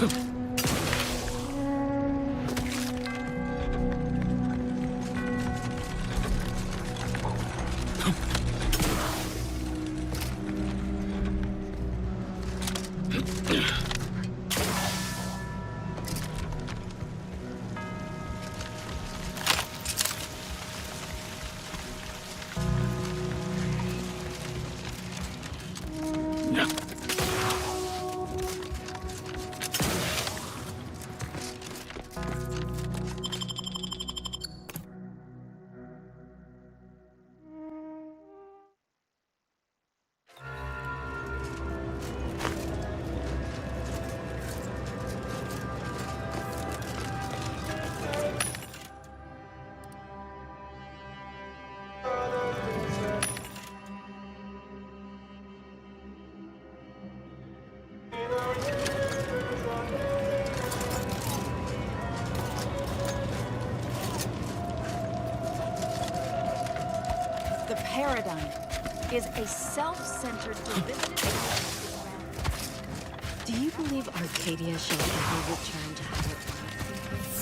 The paradigm is a self-centered derivative. Do you believe Arcadia shall ever return to how it was?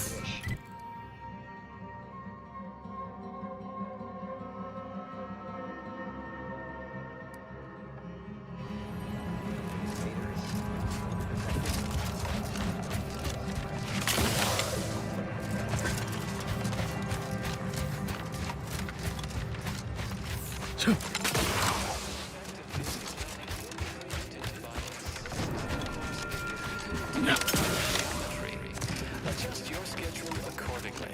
Adjust your schedule accordingly.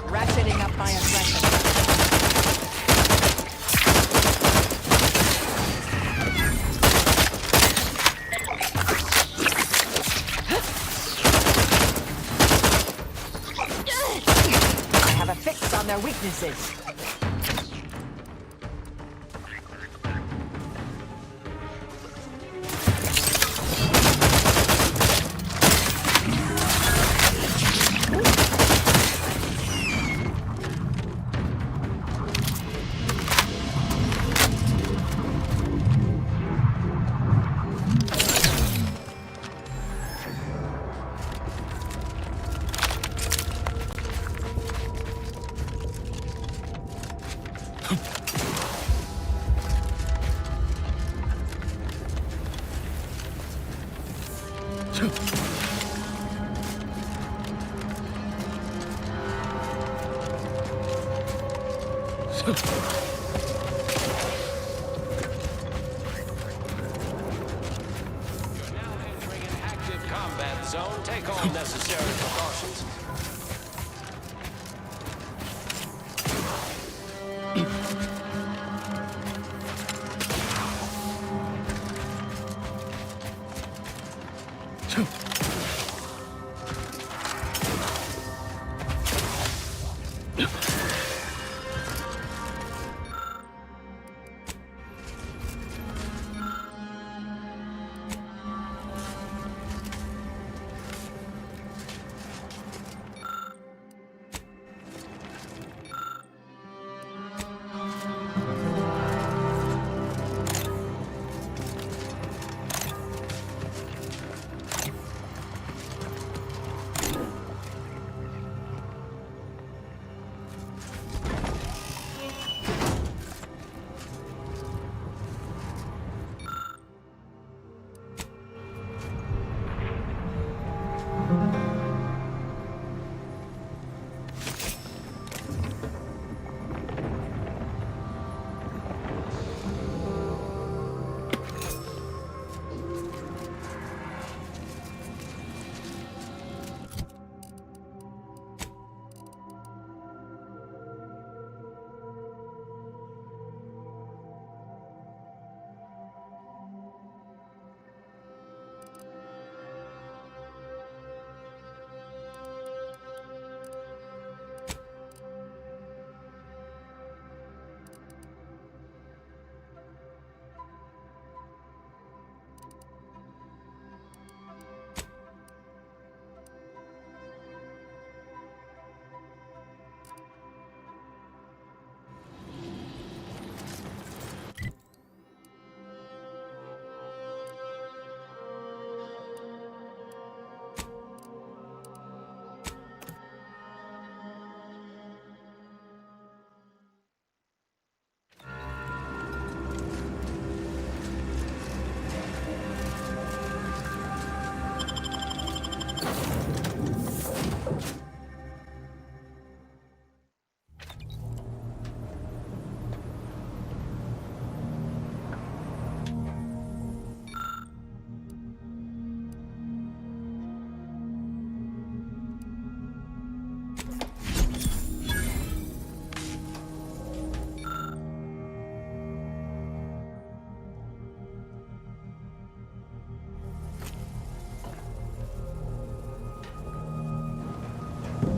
Ratcheting up my aggression. I have a fix on their weaknesses. Combat zone. Take all necessary precautions.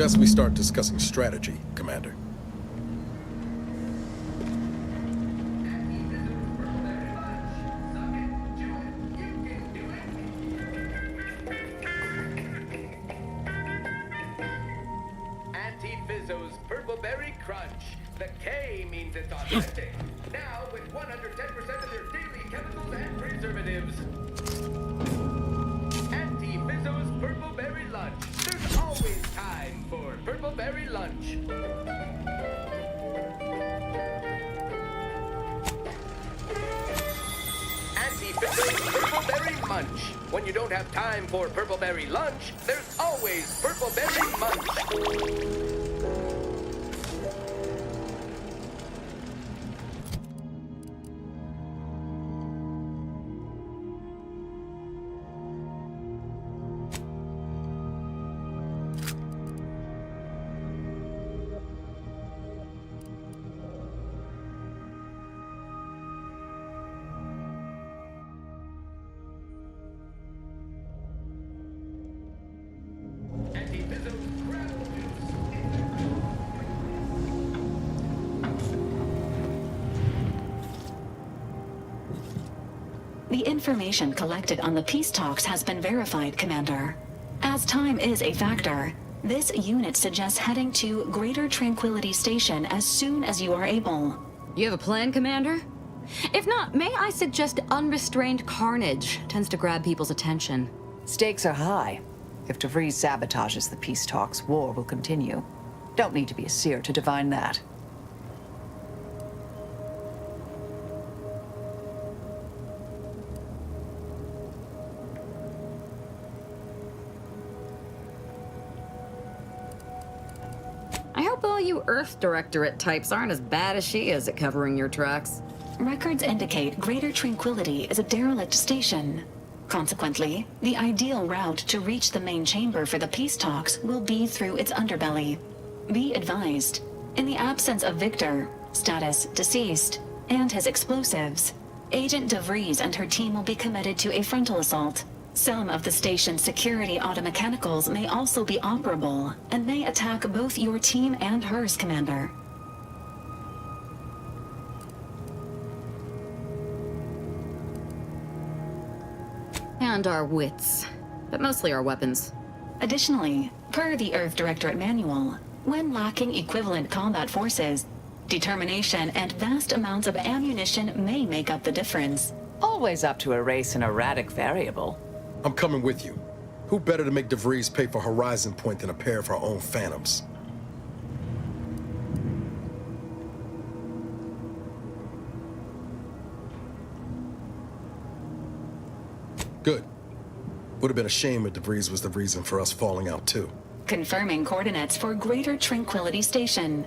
Best we start discussing strategy, Commander. Anti-Fizzo's Purple Berry Crunch. The K means it's authentic. Now with 110% of their daily chemicals and preservatives. Anti-Fizzo's Purple Berry Lunch. There's always time for Purple Berry Lunch. Anti-Fizzo's Purple Berry Munch. When you don't have time for Purple Berry Lunch, there's always Purple Berry Munch. The information collected on the peace talks has been verified, Commander. As time is a factor, this unit suggests heading to Greater Tranquility Station as soon as you are able. You have a plan, Commander? If not, may I suggest unrestrained carnage tends to grab people's attention. Stakes are high. If DeVries sabotages the peace talks, war will continue. Don't need to be a seer to divine that. I hope all you Earth Directorate types aren't as bad as she is at covering your tracks. Records indicate Greater Tranquility is a derelict station. Consequently, the ideal route to reach the main chamber for the peace talks will be through its underbelly. Be advised, in the absence of Victor, status deceased, and his explosives, Agent DeVries and her team will be committed to a frontal assault. Some of the station's security automechanicals may also be operable, and may attack both your team and hers, Commander. And our wits, but mostly our weapons. Additionally, per the Earth Directorate Manual, when lacking equivalent combat forces, determination and vast amounts of ammunition may make up the difference. Always up to erase an erratic variable. I'm coming with you. Who better to make DeVries pay for Horizon Point than a pair of our own Phantoms? Good. Would have been a shame if DeVries was the reason for us falling out too. Confirming coordinates for Greater Tranquility Station.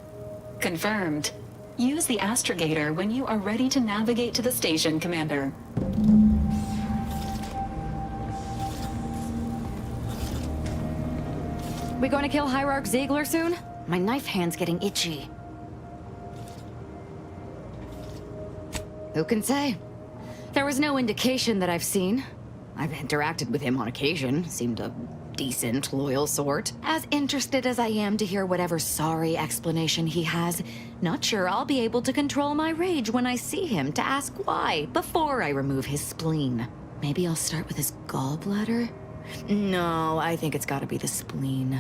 Confirmed. Use the astrogator when you are ready to navigate to the station, Commander. We going to kill Hierarch Ziegler soon? My knife hand's getting itchy. Who can say? There was no indication that I've seen. I've interacted with him on occasion. Seemed a decent, loyal sort. As interested as I am to hear whatever sorry explanation he has, not sure I'll be able to control my rage when I see him to ask why before I remove his spleen. Maybe I'll start with his gallbladder? No, I think it's gotta be the spleen.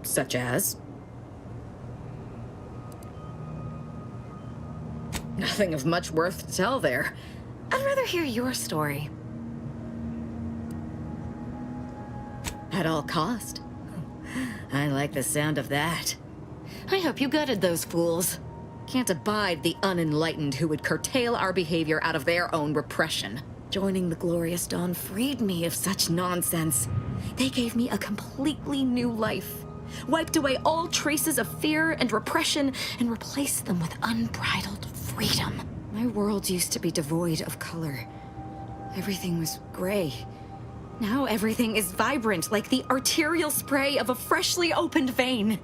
Such as? Nothing of much worth to tell there. I'd rather hear your story. At all cost. I like the sound of that. I hope you gutted those fools. Can't abide the unenlightened who would curtail our behavior out of their own repression. Joining the Glorious Dawn freed me of such nonsense. They gave me a completely new life. Wiped away all traces of fear and repression and replaced them with unbridled freedom. My world used to be devoid of color. Everything was gray. Now everything is vibrant, like the arterial spray of a freshly opened vein.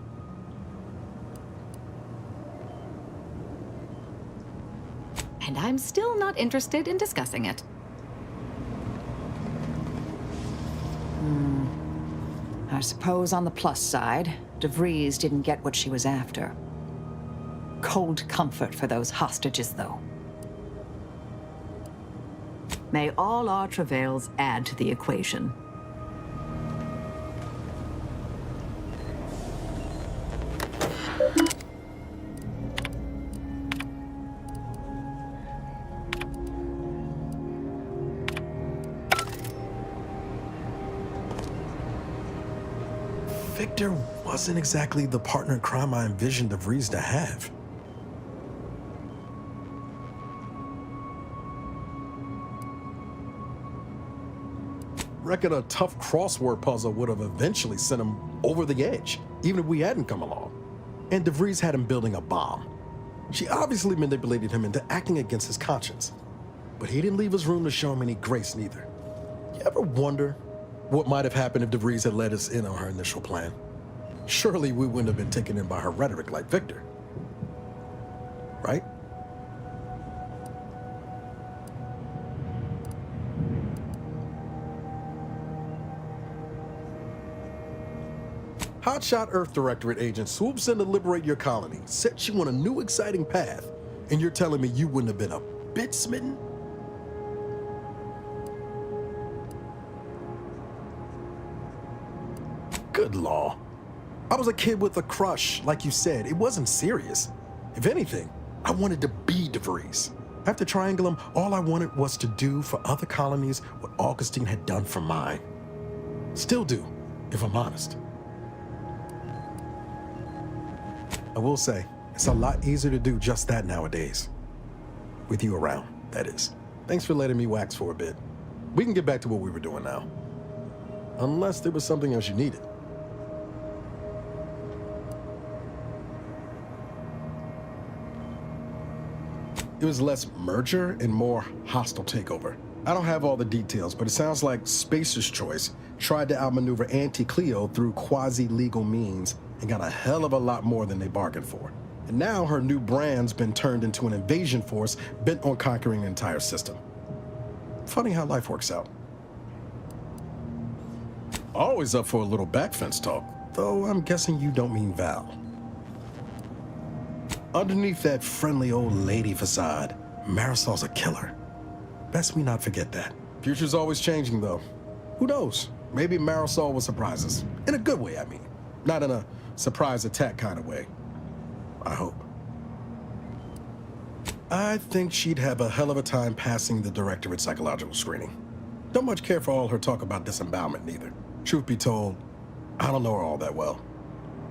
And I'm still not interested in discussing it. I suppose on the plus side, DeVries didn't get what she was after. Cold comfort for those hostages, though. May all our travails add to the equation. Victor wasn't exactly the partner in crime I envisioned DeVries to have. Reckon a tough crossword puzzle would have eventually sent him over the edge, even if we hadn't come along. And DeVries had him building a bomb. She obviously manipulated him into acting against his conscience. But he didn't leave us room to show him any grace, neither. You ever wonder what might have happened if DeVries had let us in on her initial plan? Surely we wouldn't have been taken in by her rhetoric like Victor. Right? Hotshot Earth Directorate agent swoops in to liberate your colony, sets you on a new exciting path, and you're telling me you wouldn't have been a bit smitten? Good law. I was a kid with a crush, like you said. It wasn't serious. If anything, I wanted to be DeVries. After Triangulum, all I wanted was to do for other colonies what Augustine had done for mine. Still do, if I'm honest. I will say, it's a lot easier to do just that nowadays. With you around, that is. Thanks for letting me wax for a bit. We can get back to what we were doing now. Unless there was something else you needed. It was less merger and more hostile takeover. I don't have all the details, but it sounds like Spacer's Choice tried to outmaneuver Anti-Cleo through quasi-legal means and got a hell of a lot more than they bargained for. And now her new brand's been turned into an invasion force bent on conquering the entire system. Funny how life works out. Always up for a little backfence talk, though I'm guessing you don't mean Val. Underneath that friendly old lady facade, Marisol's a killer. Best we not forget that. Future's always changing, though. Who knows? Maybe Marisol will surprise us. In a good way, I mean. Not in a surprise attack kind of way. I hope. I think she'd have a hell of a time passing the directorate psychological screening. Don't much care for all her talk about disembowelment, neither. Truth be told, I don't know her all that well.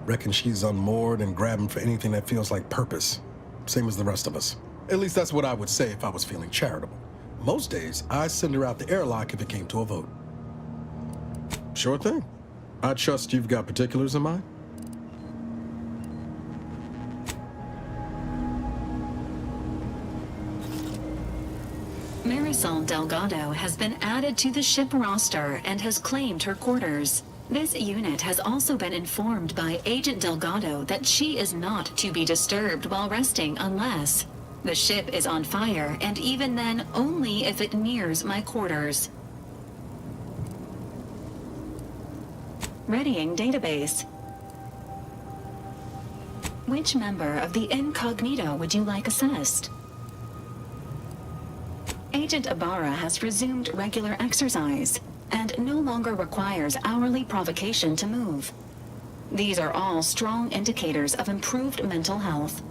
Reckon she's unmoored and grabbing for anything that feels like purpose. Same as the rest of us. At least that's what I would say if I was feeling charitable. Most days, I'd send her out the airlock if it came to a vote. Sure thing. I trust you've got particulars in mind? Marisol Delgado has been added to the ship roster and has claimed her quarters. This unit has also been informed by Agent Delgado that she is not to be disturbed while resting unless the ship is on fire, and even then only if it nears my quarters. Readying database. Which member of the incognito would you like assessed? Agent Ibarra has resumed regular exercise and no longer requires hourly provocation to move. These are all strong indicators of improved mental health.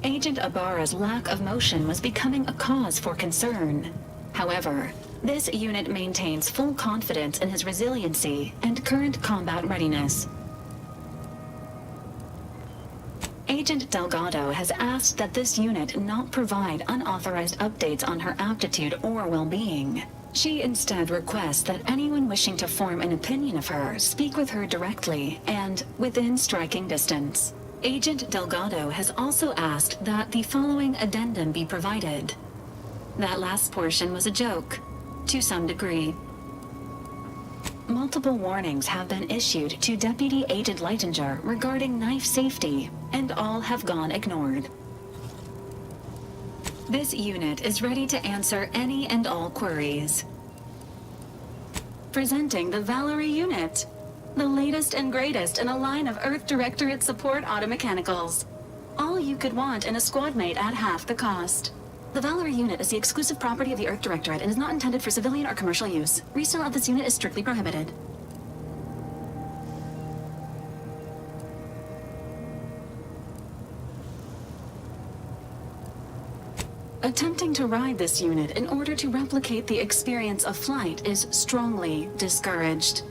Agent Ibarra's lack of motion was becoming a cause for concern. However, this unit maintains full confidence in his resiliency and current combat readiness. Agent Delgado has asked that this unit not provide unauthorized updates on her aptitude or well-being. She instead requests that anyone wishing to form an opinion of her speak with her directly and within striking distance. Agent Delgado has also asked that the following addendum be provided. That last portion was a joke, to some degree. Multiple warnings have been issued to Deputy Agent Leitinger regarding knife safety, and all have gone ignored. This unit is ready to answer any and all queries. Presenting the Valerie unit. The latest and greatest in a line of Earth Directorate support automechanicals. All you could want in a squad mate at half the cost. The Valerie unit is the exclusive property of the Earth Directorate and is not intended for civilian or commercial use. Resale of this unit is strictly prohibited. Attempting to ride this unit in order to replicate the experience of flight is strongly discouraged.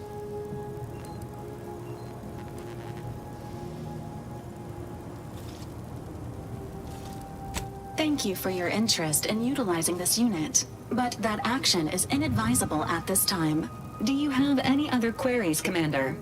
Thank you for your interest in utilizing this unit, but that action is inadvisable at this time. Do you have any other queries, Commander?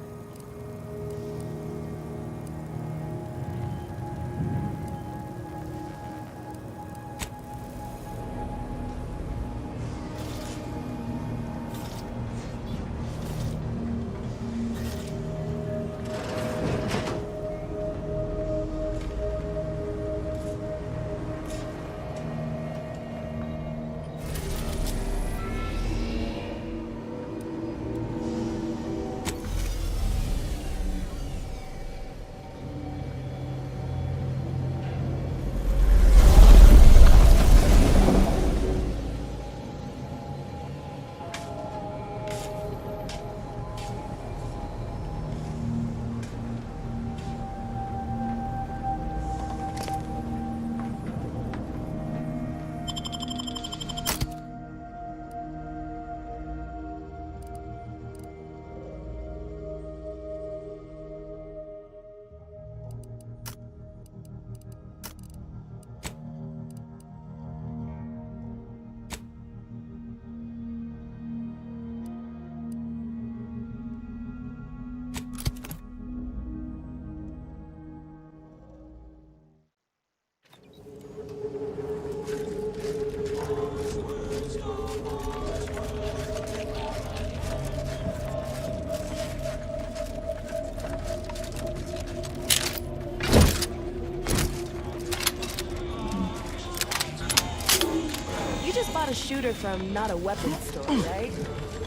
A shooter from not a weapons store, right?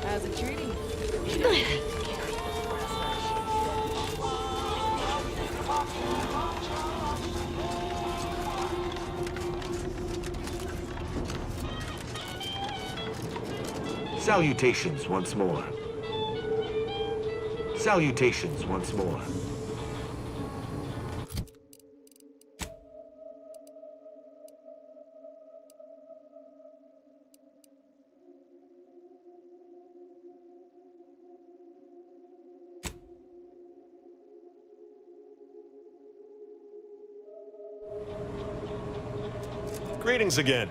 How's it treating you? Salutations once more. Salutations once more. Greetings again.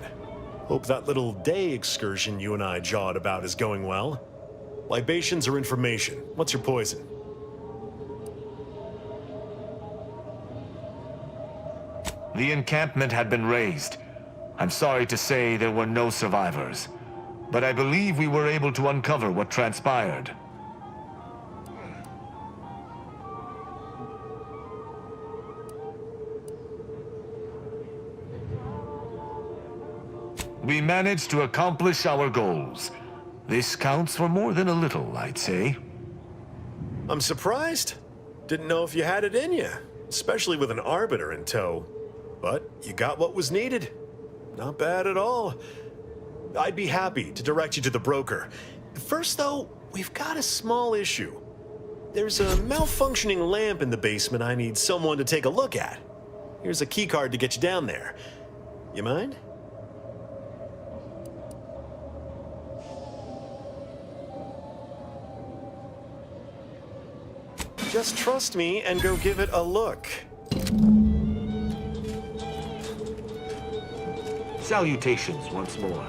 Hope that little day excursion you and I jawed about is going well. Libations or information? What's your poison? The encampment had been razed. I'm sorry to say there were no survivors, but I believe we were able to uncover what transpired. We managed to accomplish our goals. This counts for more than a little, I'd say. I'm surprised. Didn't know if you had it in you, especially with an arbiter in tow. But you got what was needed. Not bad at all. I'd be happy to direct you to the broker. First, though, we've got a small issue. There's a malfunctioning lamp in the basement I need someone to take a look at. Here's a keycard to get you down there. You mind? Just trust me and go give it a look. Salutations once more.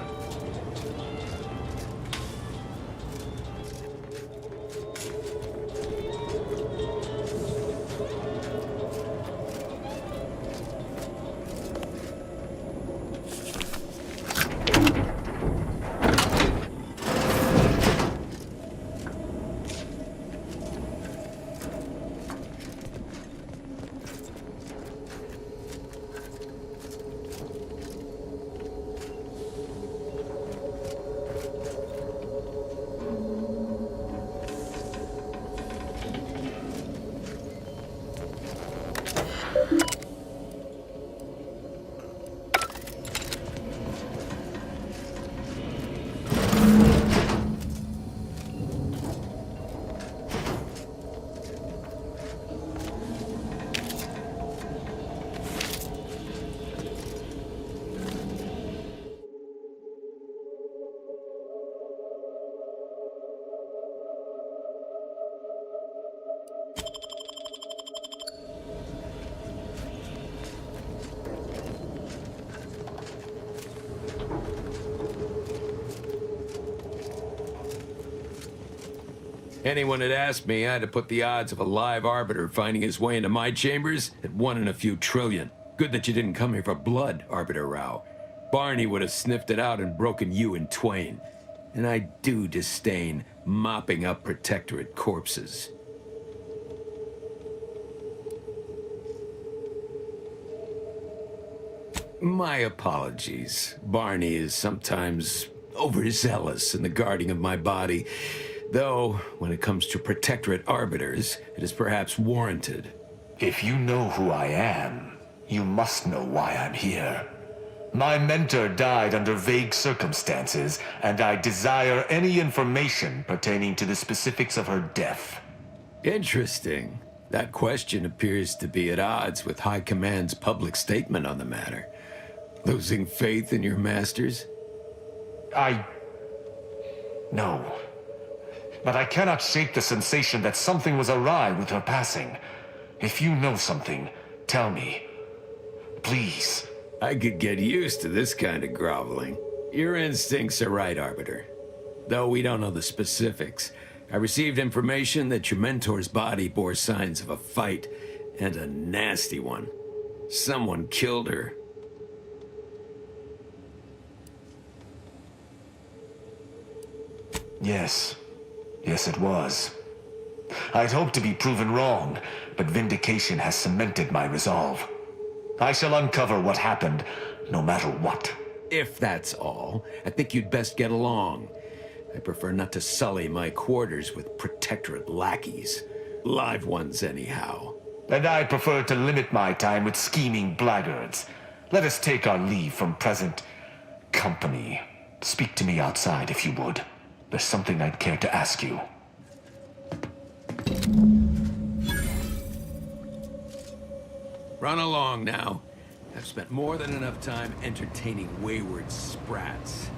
Anyone had asked me, I'd have put the odds of a live arbiter finding his way into my chambers at 1 in a few trillion. Good that you didn't come here for blood, Arbiter Rao. Barney would have sniffed it out and broken you in twain. And I do disdain mopping up Protectorate corpses. My apologies. Barney is sometimes overzealous in the guarding of my body, though when it comes to Protectorate arbiters, it is perhaps warranted. If you know who I am, you must know why I'm here. My mentor died under vague circumstances, and I desire any information pertaining to the specifics of her death. Interesting. That question appears to be at odds with High Command's public statement on the matter. Losing faith in your masters? No. But I cannot shake the sensation that something was awry with her passing. If you know something, tell me. Please. I could get used to this kind of groveling. Your instincts are right, Arbiter. Though we don't know the specifics, I received information that your mentor's body bore signs of a fight, and a nasty one. Someone killed her. Yes. Yes, it was. I'd hoped to be proven wrong, but vindication has cemented my resolve. I shall uncover what happened, no matter what. If that's all, I think you'd best get along. I prefer not to sully my quarters with Protectorate lackeys. Live ones, anyhow. And I prefer to limit my time with scheming blackguards. Let us take our leave from present company. Speak to me outside, if you would. There's something I'd care to ask you. Run along now. I've spent more than enough time entertaining wayward sprats.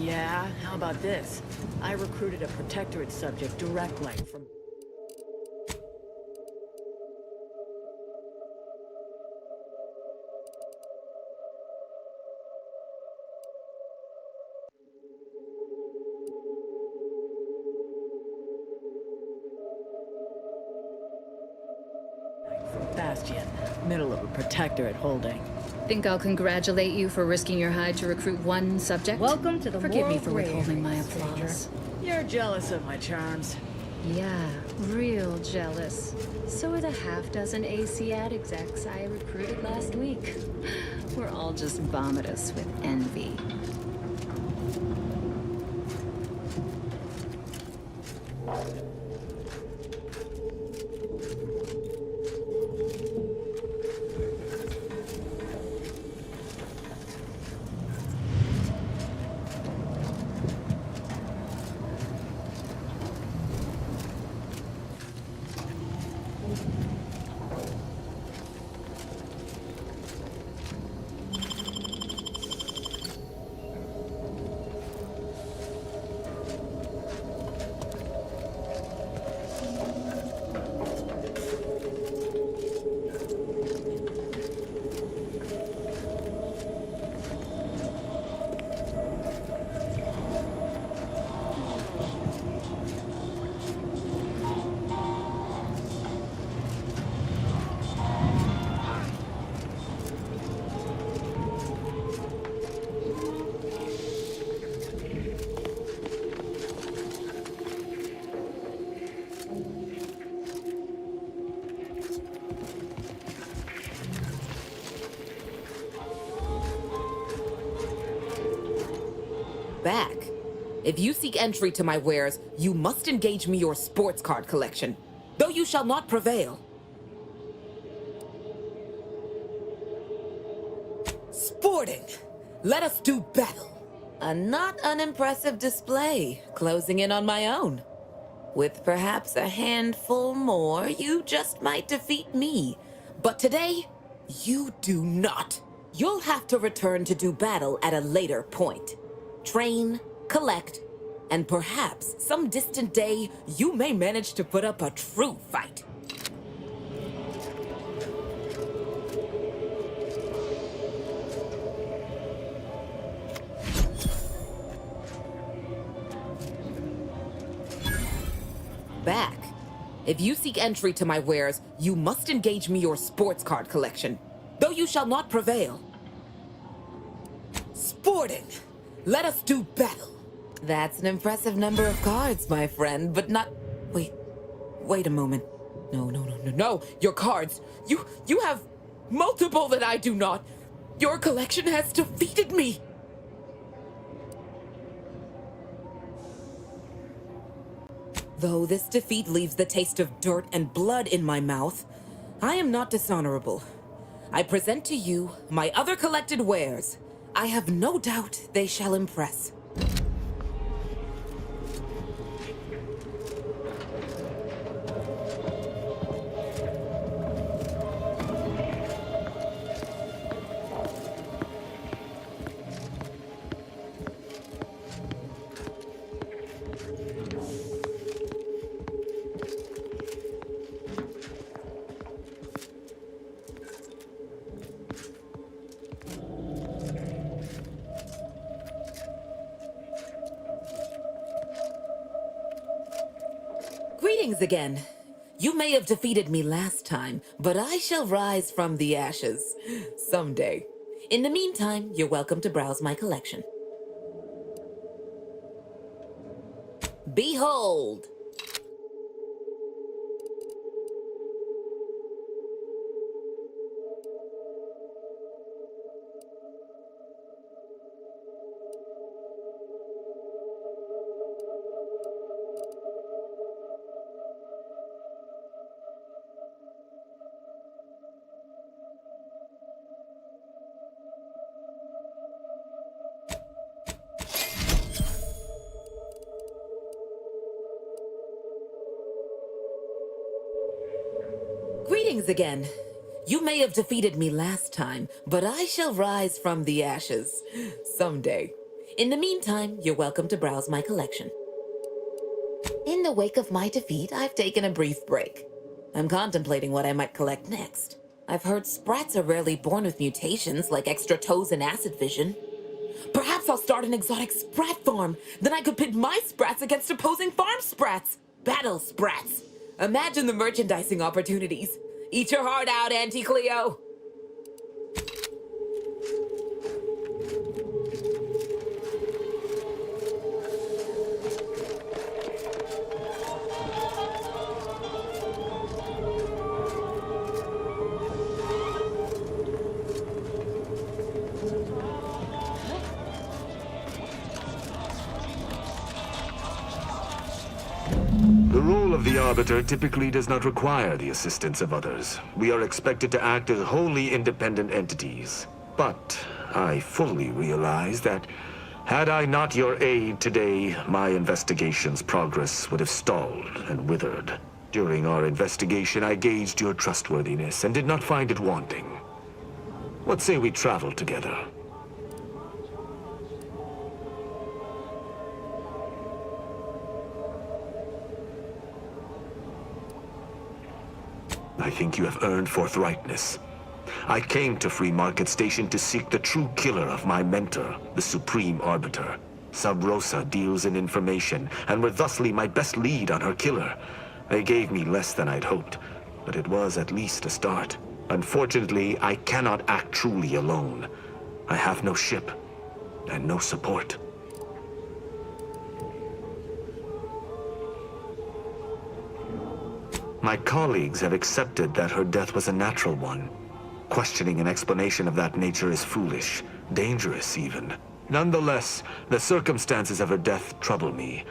Yeah, how about this? I recruited a Protectorate subject directly from... Bastion, middle of a Protectorate holding. Think I'll congratulate you for risking your hide to recruit one subject? Welcome to the Forgive me moral for gray withholding my area, stranger. applause. You're jealous of my charms. Yeah, real jealous. So are the half-dozen AC-ad execs I recruited last week. We're all just vomitous with envy. Back. If you seek entry to my wares, you must engage me your sports card collection, though you shall not prevail. Sporting! Let us do battle. A not unimpressive display, closing in on my own. With perhaps a handful more, you just might defeat me. But today, you do not. You'll have to return to do battle at a later point. Train, collect, and perhaps some distant day, you may manage to put up a true fight. Back. If you seek entry to my wares, you must engage me your sports card collection, though you shall not prevail. Sporting! Let us do battle. That's an impressive number of cards, my friend, but not... Wait a moment. No, your cards. You have multiple that I do not. Your collection has defeated me. Though this defeat leaves the taste of dirt and blood in my mouth, I am not dishonorable. I present to you my other collected wares. I have no doubt they shall impress. Greetings again. You may have defeated me last time, but I shall rise from the ashes someday. In the meantime, you're welcome to browse my collection. Behold! Greetings again. You may have defeated me last time, but I shall rise from the ashes someday. In the meantime, you're welcome to browse my collection. In the wake of my defeat, I've taken a brief break. I'm contemplating what I might collect next. I've heard sprats are rarely born with mutations like extra toes and acid vision. Perhaps I'll start an exotic sprat farm. Then I could pit my sprats against opposing farm sprats. Battle sprats. Imagine the merchandising opportunities. Eat your heart out, Auntie Cleo. The role of the Arbiter typically does not require the assistance of others. We are expected to act as wholly independent entities. But I fully realize that had I not your aid today, my investigation's progress would have stalled and withered. During our investigation, I gauged your trustworthiness and did not find it wanting. What say we travel together? I think you have earned forthrightness. I came to Free Market Station to seek the true killer of my mentor, the Supreme Arbiter. Sub Rosa deals in information, and were thusly my best lead on her killer. They gave me less than I'd hoped, but it was at least a start. Unfortunately, I cannot act truly alone. I have no ship, and no support. My colleagues have accepted that her death was a natural one. Questioning an explanation of that nature is foolish, dangerous even. Nonetheless, the circumstances of her death trouble me.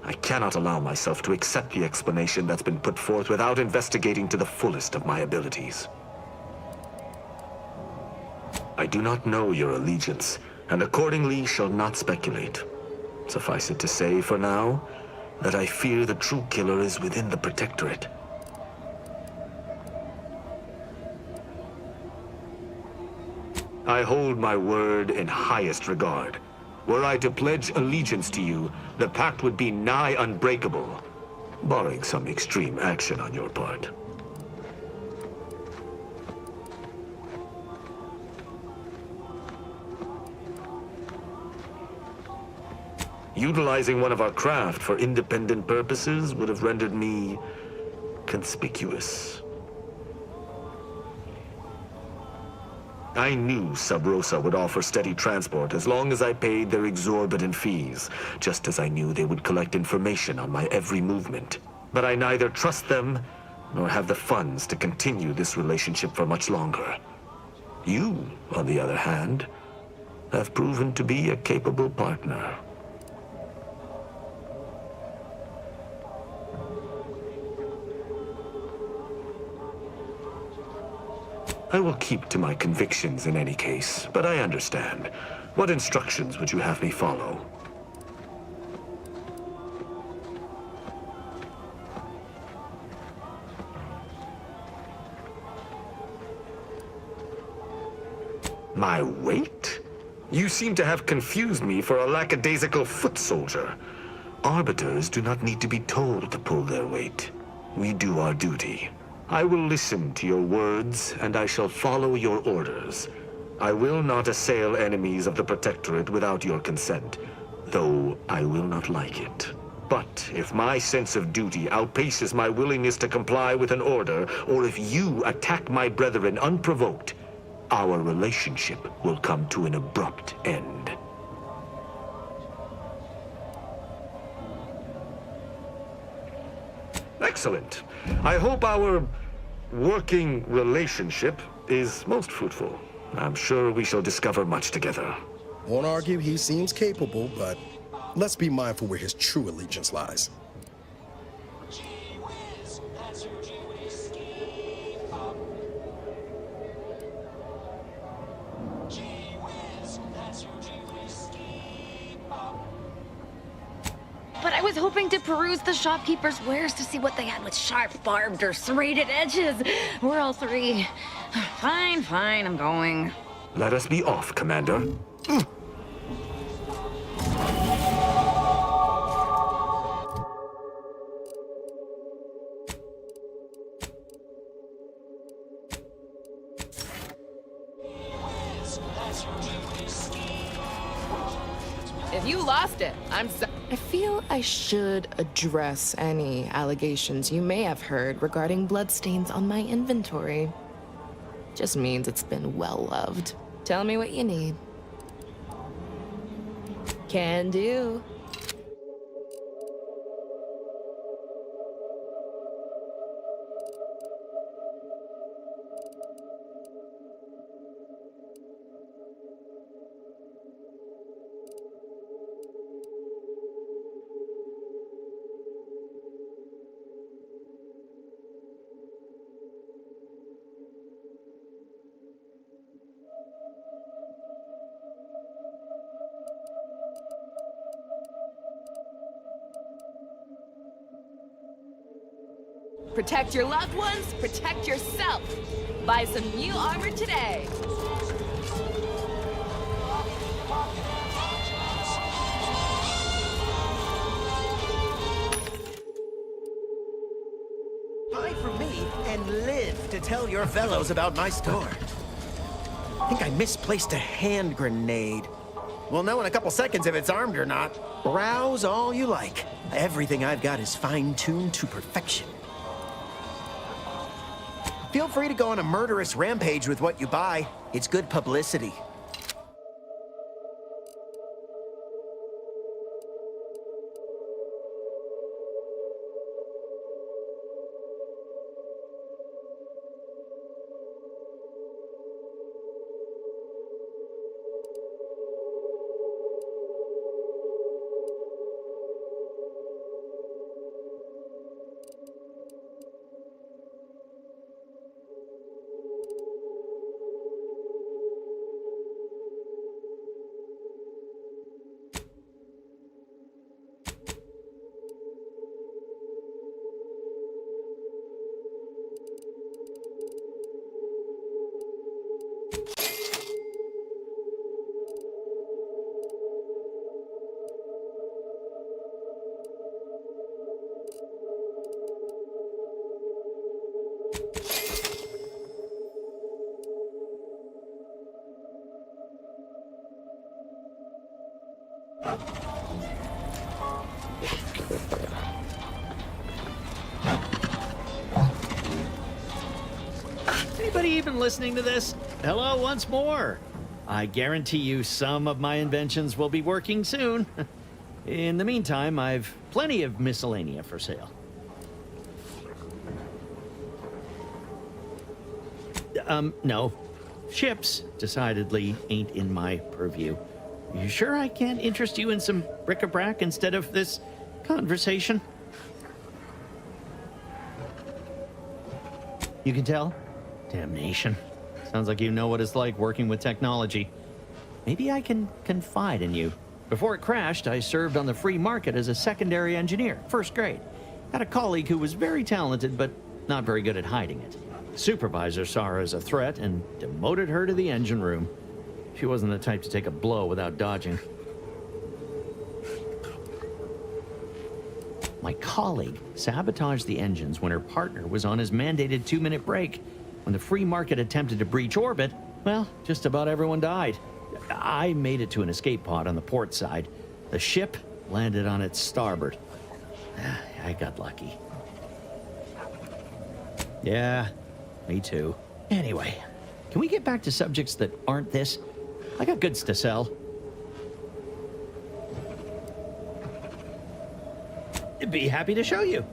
I cannot allow myself to accept the explanation that's been put forth without investigating to the fullest of my abilities. I do not know your allegiance, and accordingly shall not speculate. Suffice it to say, for now, that I fear the true killer is within the Protectorate. I hold my word in highest regard. Were I to pledge allegiance to you, the pact would be nigh unbreakable, barring some extreme action on your part. Utilizing one of our craft for independent purposes would have rendered me conspicuous. I knew Sub Rosa would offer steady transport as long as I paid their exorbitant fees, just as I knew they would collect information on my every movement. But I neither trust them nor have the funds to continue this relationship for much longer. You, on the other hand, have proven to be a capable partner. I will keep to my convictions in any case, but I understand. What instructions would you have me follow? My weight? You seem to have confused me for a lackadaisical foot soldier. Arbiters do not need to be told to pull their weight. We do our duty. I will listen to your words, and I shall follow your orders. I will not assail enemies of the Protectorate without your consent, though I will not like it. But if my sense of duty outpaces my willingness to comply with an order, or if you attack my brethren unprovoked, our relationship will come to an abrupt end. Excellent. I hope our working relationship is most fruitful. I'm sure we shall discover much together. Won't argue he seems capable, but let's be mindful where his true allegiance lies. But I was hoping to peruse the shopkeeper's wares to see what they had with sharp, barbed, or serrated edges. We're all three. Fine, I'm going. Let us be off, Commander. If you lost it, I'm sorry. I feel I should address any allegations you may have heard regarding bloodstains on my inventory. Just means it's been well loved. Tell me what you need. Can do. Protect your loved ones, protect yourself. Buy some new armor today. Buy from me and live to tell your fellows about my store. I think I misplaced a hand grenade. We'll know in a couple seconds if it's armed or not. Browse all you like. Everything I've got is fine-tuned to perfection. Feel free to go on a murderous rampage with what you buy. It's good publicity. anybody even listening to this? Hello once more. I guarantee you some of my inventions will be working soon. In the meantime, I've plenty of miscellanea for sale. No. Ships decidedly ain't in my purview. You sure I can't interest you in some bric-a-brac instead of this conversation? You can tell? Damnation. Sounds like you know what it's like working with technology. Maybe I can confide in you. Before it crashed, I served on the free market as a secondary engineer, first grade. Had a colleague who was very talented, but not very good at hiding it. Supervisor saw her as a threat and demoted her to the engine room. She wasn't the type to take a blow without dodging. My colleague sabotaged the engines when her partner was on his mandated 2-minute break. When the free market attempted to breach orbit, well, just about everyone died. I made it to an escape pod on the port side. The ship landed on its starboard. I got lucky. Yeah, me too. Anyway, can we get back to subjects that aren't this? I got goods to sell. I'd be happy to show you.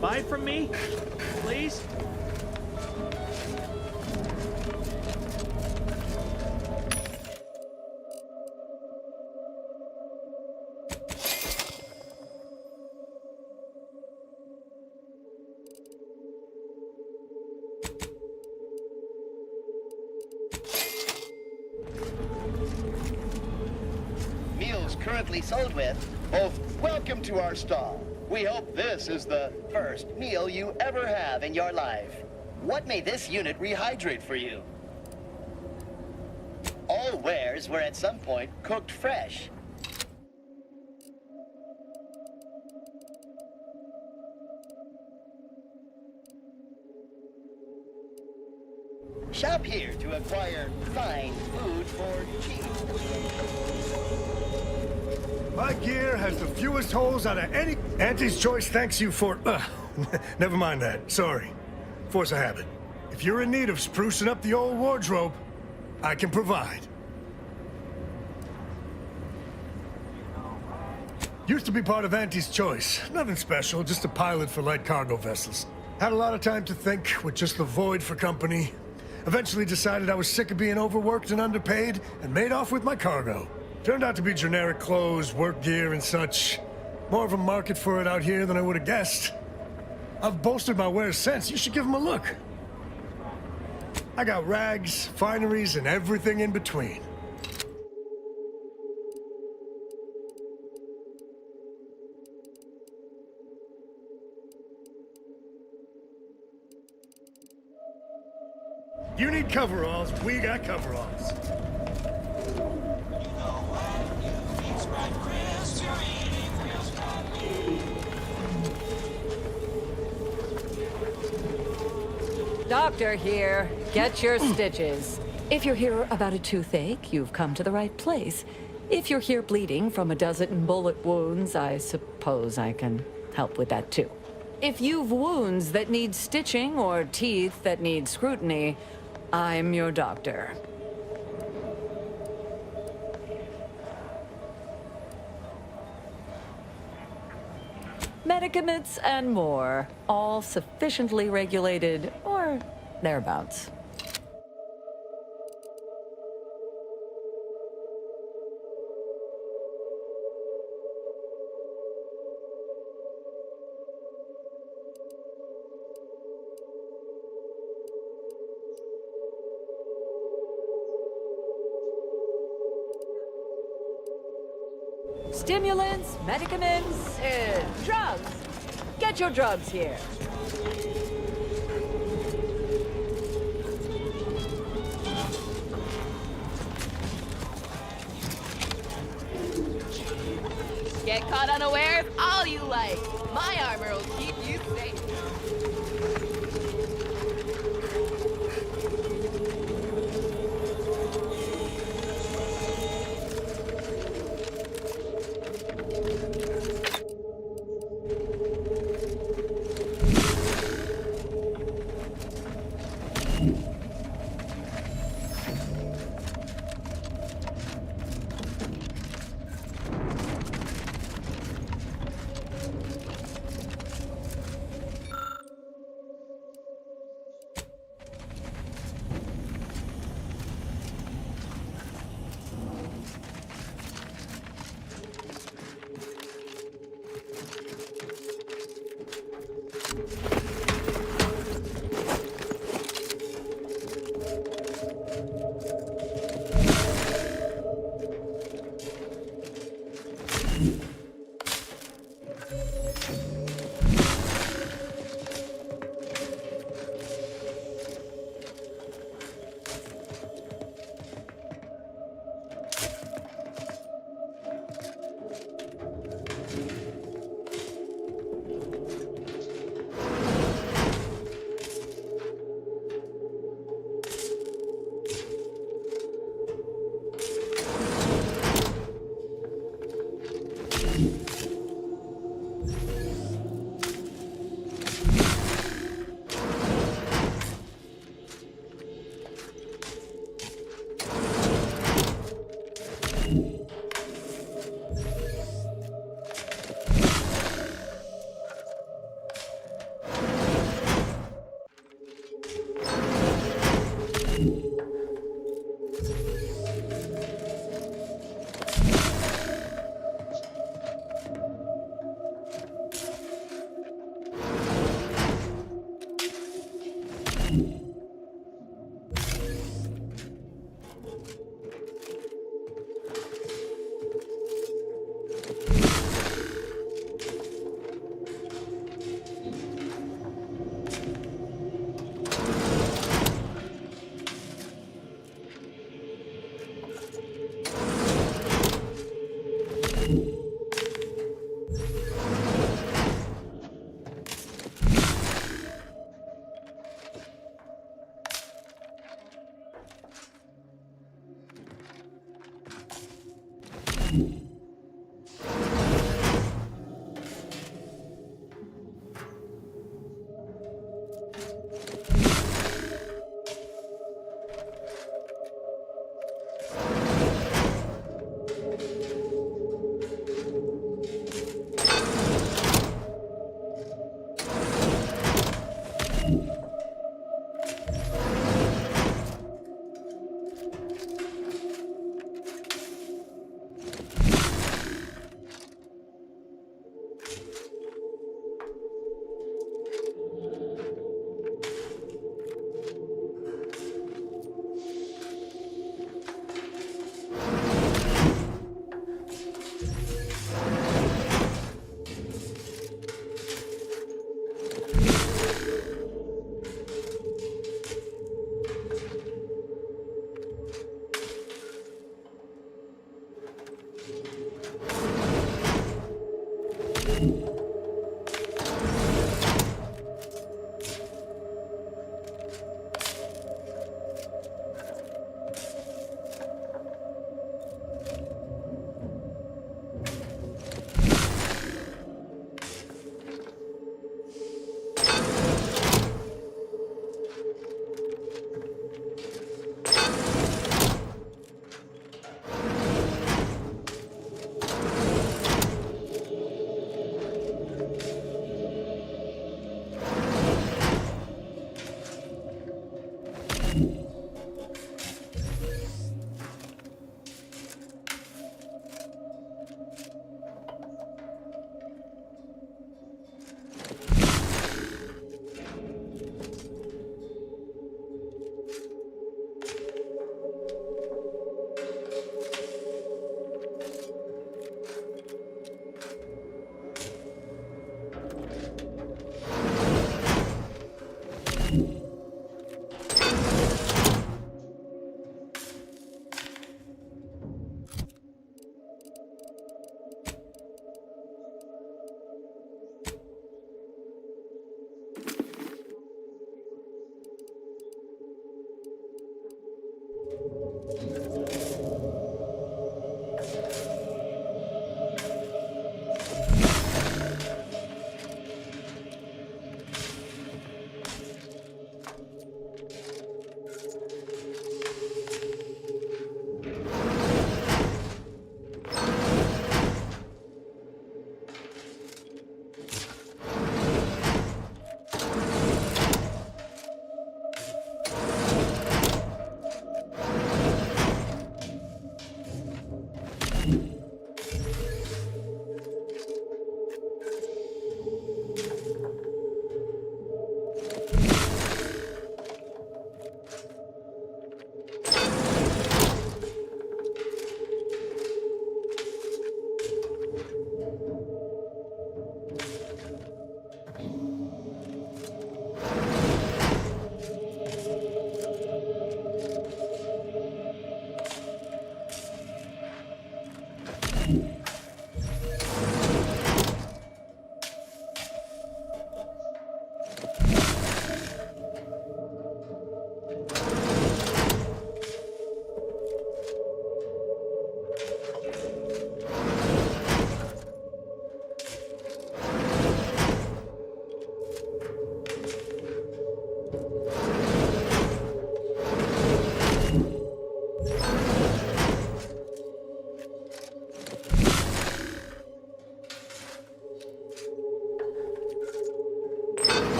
Buy from me, please? Meals currently sold with both welcome to our stall. We hope this is the first meal you ever have in your life. What made this unit rehydrate for you? All wares were at some point cooked fresh. Shop here to acquire fine food for cheap. My gear has the fewest holes out of any... Auntie's Choice thanks you for... never mind that. Sorry. Force of habit. If you're in need of sprucing up the old wardrobe, I can provide. Used to be part of Auntie's Choice. Nothing special, just a pilot for light cargo vessels. Had a lot of time to think, with just the void for company. Eventually decided I was sick of being overworked and underpaid, and made off with my cargo. Turned out to be generic clothes, work gear, and such. More of a market for it out here than I would have guessed. I've bolstered my wares since. You should give them a look. I got rags, fineries, and everything in between. You need coveralls, we got coveralls. Doctor here. Get your stitches. If you're here about a toothache, you've come to the right place. If you're here bleeding from a dozen bullet wounds, I suppose I can help with that too. If you've wounds that need stitching or teeth that need scrutiny, I'm your doctor. Medicaments and more, all sufficiently regulated or thereabouts. Stimulants, medicaments, drugs. Get your drugs here. Get caught unawares all you like. My armor will keep you safe.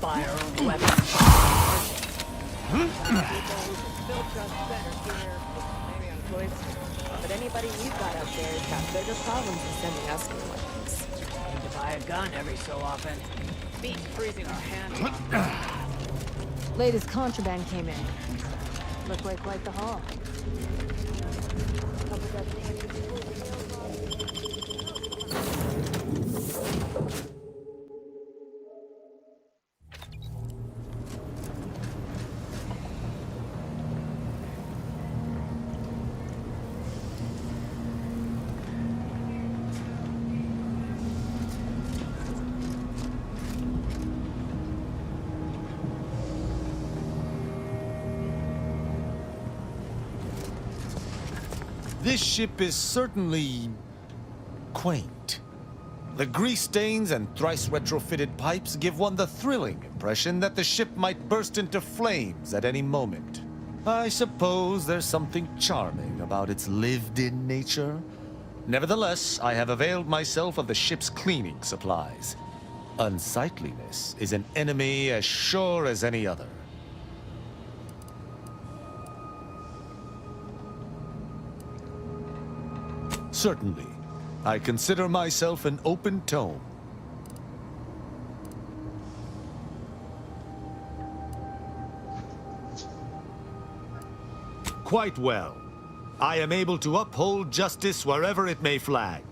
buy our own weapons. But anybody we've got out there has got bigger problems than sending us new weapons. Need to buy a gun every so often. Beats freezing our hands off. Latest contraband came in. Looked like quite the haul. This ship is certainly quaint. The grease stains and thrice retrofitted pipes give one the thrilling impression that the ship might burst into flames at any moment. I suppose there's something charming about its lived-in nature. Nevertheless, I have availed myself of the ship's cleaning supplies. Unsightliness is an enemy as sure as any other. Certainly. I consider myself an open tome. Quite well. I am able to uphold justice wherever it may flag.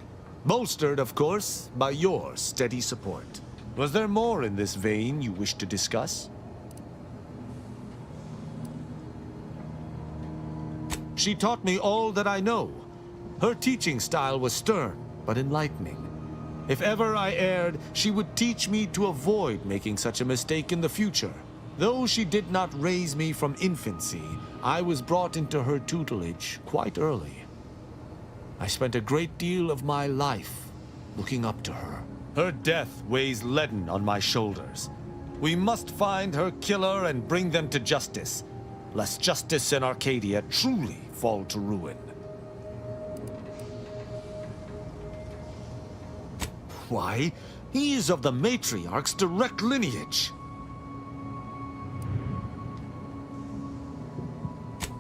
Bolstered, of course, by your steady support. Was there more in this vein you wish to discuss? She taught me all that I know. Her teaching style was stern, but enlightening. If ever I erred, she would teach me to avoid making such a mistake in the future. Though she did not raise me from infancy, I was brought into her tutelage quite early. I spent a great deal of my life looking up to her. Her death weighs leaden on my shoulders. We must find her killer and bring them to justice, lest justice in Arcadia truly fall to ruin. Why, He is of the matriarch's direct lineage.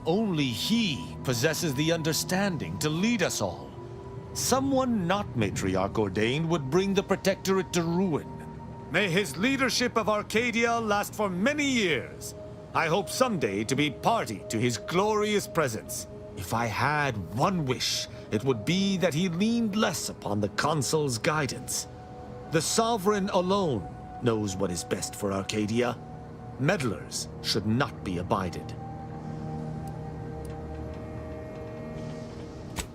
Only he possesses the understanding to lead us all. Someone not matriarch ordained would bring the Protectorate to ruin. May his leadership of Arcadia last for many years. I hope someday to be party to his glorious presence. If I had one wish, it would be that he leaned less upon the Consul's guidance. The Sovereign alone knows what is best for Arcadia. Meddlers should not be abided.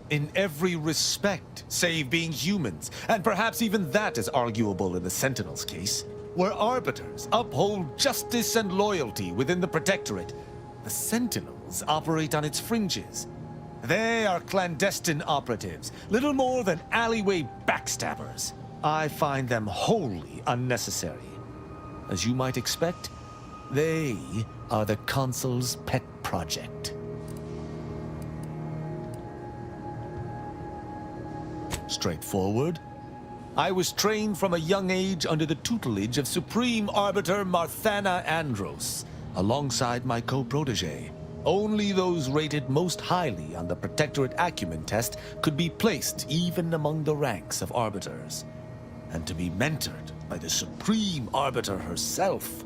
In every respect, save being humans, and perhaps even that is arguable in the Sentinel's case, where arbiters uphold justice and loyalty within the Protectorate, the Sentinels operate on its fringes. They are clandestine operatives, little more than alleyway backstabbers. I find them wholly unnecessary. As you might expect, they are the Consul's pet project. Straightforward. I was trained from a young age under the tutelage of Supreme Arbiter Marthana Andros, alongside my co-protege. Only those rated most highly on the Protectorate Acumen test could be placed even among the ranks of arbiters. And to be mentored by the Supreme Arbiter herself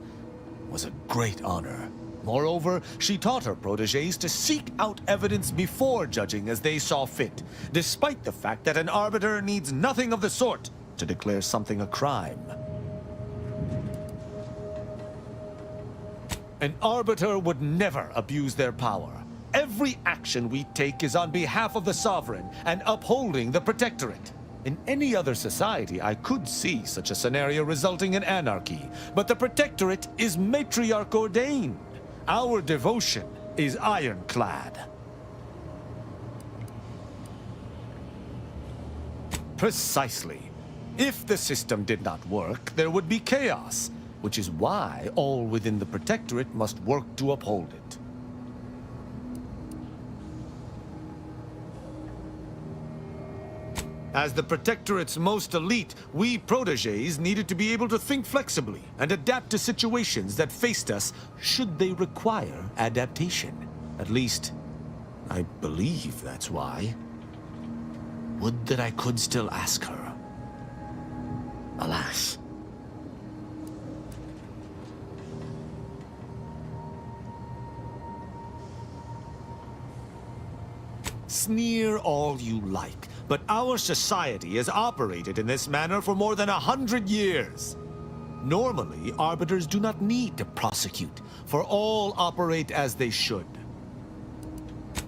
was a great honor. Moreover, she taught her protégés to seek out evidence before judging as they saw fit, despite the fact that an arbiter needs nothing of the sort to declare something a crime. An arbiter would never abuse their power. Every action we take is on behalf of the Sovereign and upholding the Protectorate. In any other society, I could see such a scenario resulting in anarchy, but the Protectorate is matriarch ordained. Our devotion is ironclad. Precisely. If the system did not work, there would be chaos, which is why all within the Protectorate must work to uphold it. As the Protectorate's most elite, we protégés needed to be able to think flexibly and adapt to situations that faced us should they require adaptation. At least, I believe that's why. Would that I could still ask her. Alas. Sneer all you like, but our society has operated in this manner for more than 100 years. Normally, arbiters do not need to prosecute, for all operate as they should.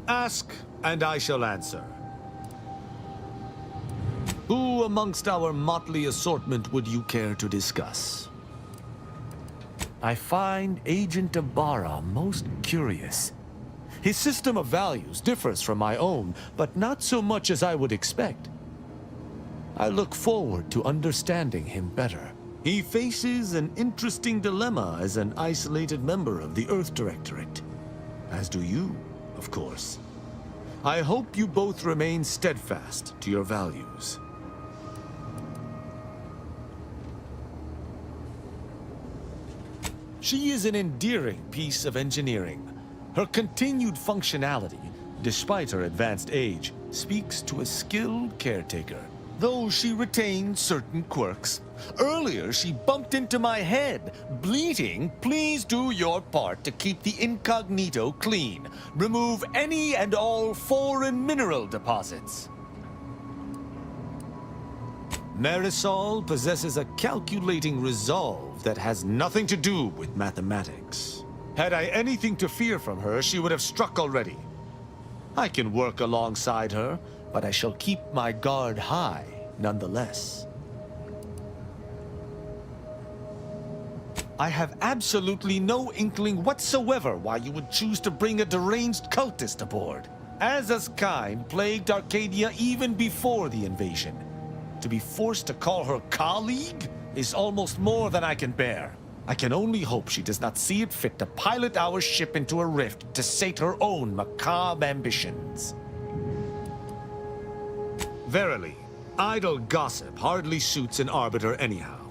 Ask, and I shall answer. Who amongst our motley assortment would you care to discuss? I find Agent Ibarra most curious. His system of values differs from my own, but not so much as I would expect. I look forward to understanding him better. He faces an interesting dilemma as an isolated member of the Earth Directorate. As do you, of course. I hope you both remain steadfast to your values. She is an endearing piece of engineering. Her continued functionality, despite her advanced age, speaks to a skilled caretaker, though she retains certain quirks. Earlier, she bumped into my head, bleating, "Please do your part to keep the incognito clean. Remove any and all foreign mineral deposits." Marisol possesses a calculating resolve that has nothing to do with mathematics. Had I anything to fear from her, she would have struck already. I can work alongside her, but I shall keep my guard high nonetheless. I have absolutely no inkling whatsoever why you would choose to bring a deranged cultist aboard. Azaz's kind plagued Arcadia even before the invasion. To be forced to call her colleague is almost more than I can bear. I can only hope she does not see it fit to pilot our ship into a rift to sate her own macabre ambitions. Verily, Idle gossip hardly suits an arbiter anyhow.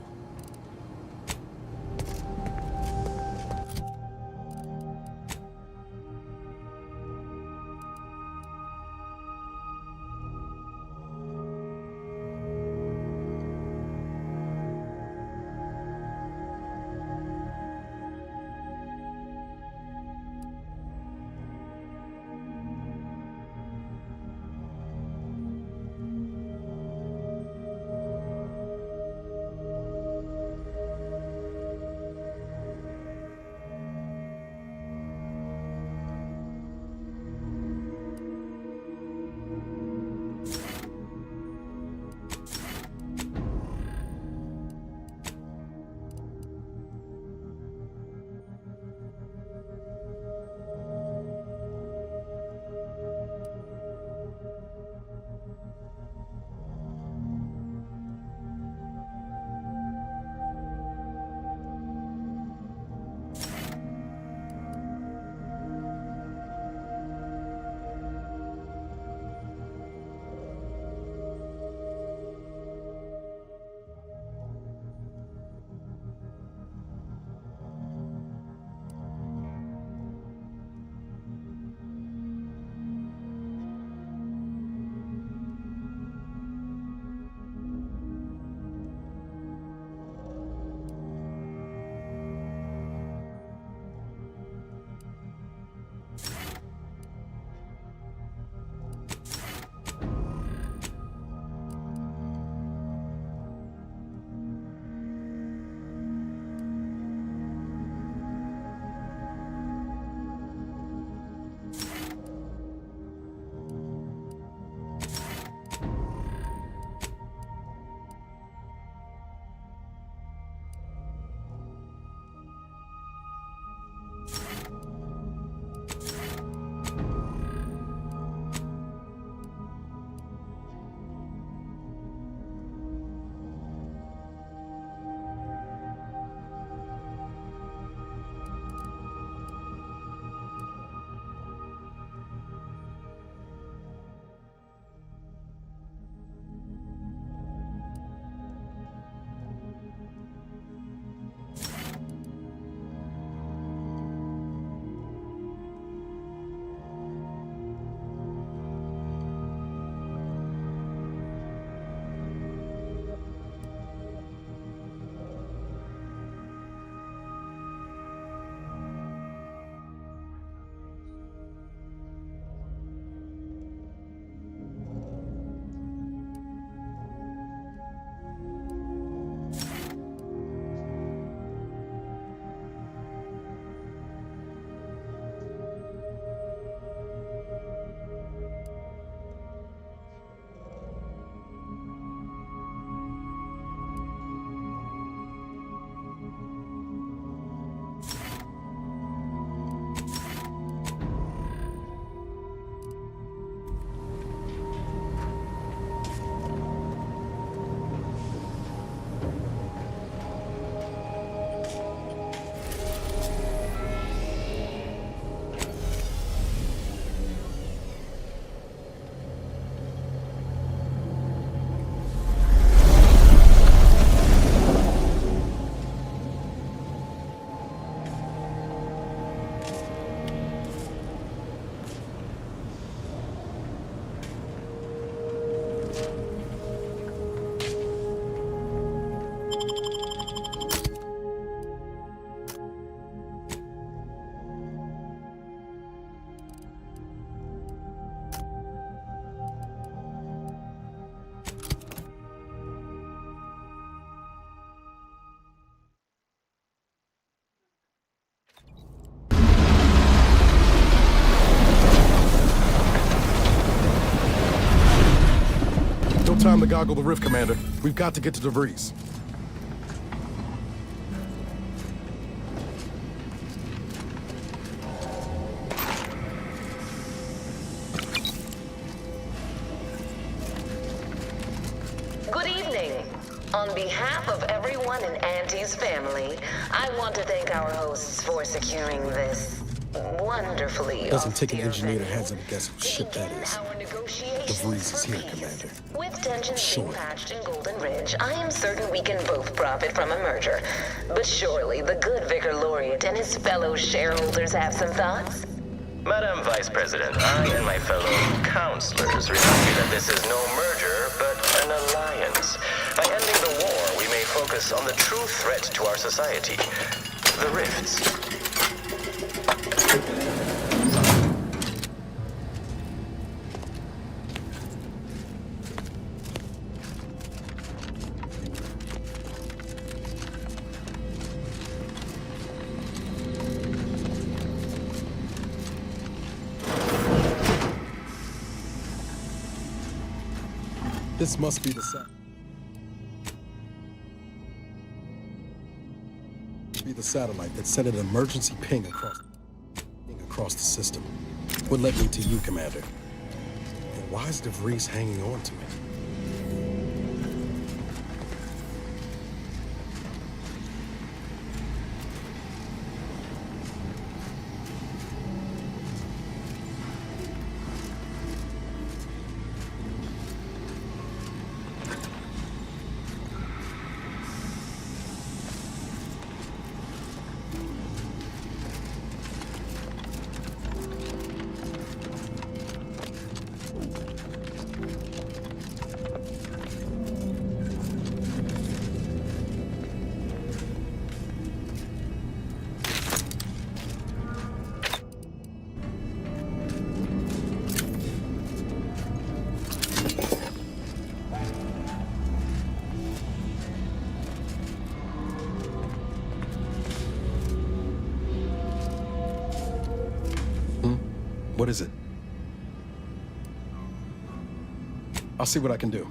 Time to goggle the rift, Commander. We've got to get to DeVries. Good evening. On behalf of everyone in Auntie's family, I want to thank our hosts for securing this wonderfully Doesn't take an engineer to hazard a guess what ship that is. negotiations DeVries is for here, peace. Commander. With tensions Sure. being patched in Golden Ridge, I am certain we can both profit from a merger. But surely the good Vicar Laureate and his fellow shareholders have some thoughts? Madam Vice President, I and my fellow counselors remind you that this is no merger, but an alliance. By ending the war, we may focus on the true threat to our society, the rifts. This must be the satellite that sent an emergency ping across the system. What led me to you, Commander? And why is DeVries hanging on to me? What is it? I'll see what I can do.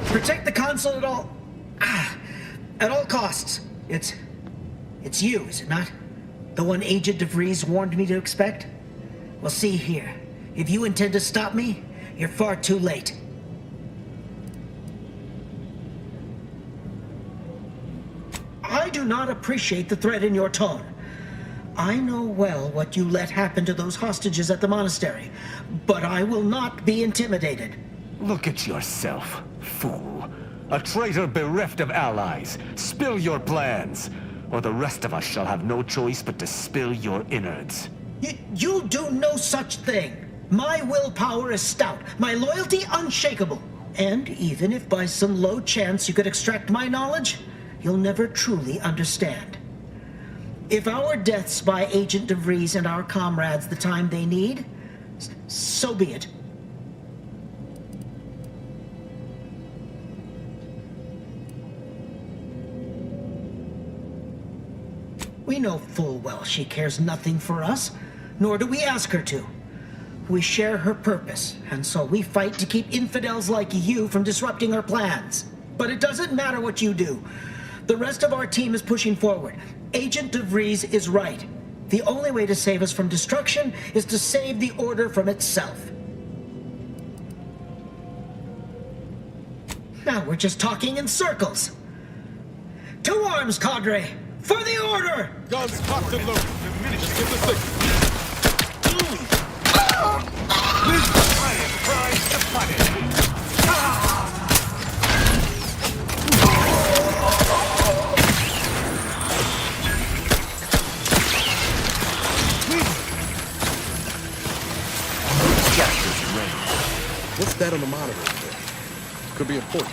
Protect the console at all costs. It's you, is it not? The one Agent DeVries warned me to expect? Well, see here. If you intend to stop me, you're far too late. I do not appreciate the threat in your tone. I know well what you let happen to those hostages at the monastery, but I will not be intimidated. Look at yourself, fool. A traitor bereft of allies. Spill your plans, or the rest of us shall have no choice but to spill your innards. You do no such thing. My willpower is stout, my loyalty unshakable. And even if by some low chance you could extract my knowledge, you'll never truly understand. If our deaths buy Agent DeVries and our comrades the time they need, so be it. We know full well she cares nothing for us, nor do we ask her to. We share her purpose, and so we fight to keep infidels like you from disrupting her plans. But it doesn't matter what you do. The rest of our team is pushing forward. Agent DeVries is right. The only way to save us from destruction is to save the Order from itself. Now we're just talking in circles. To arms, cadre! For the Order! Guns cocked and loaded. Just get the signal. This giant prize to punish. Could be important.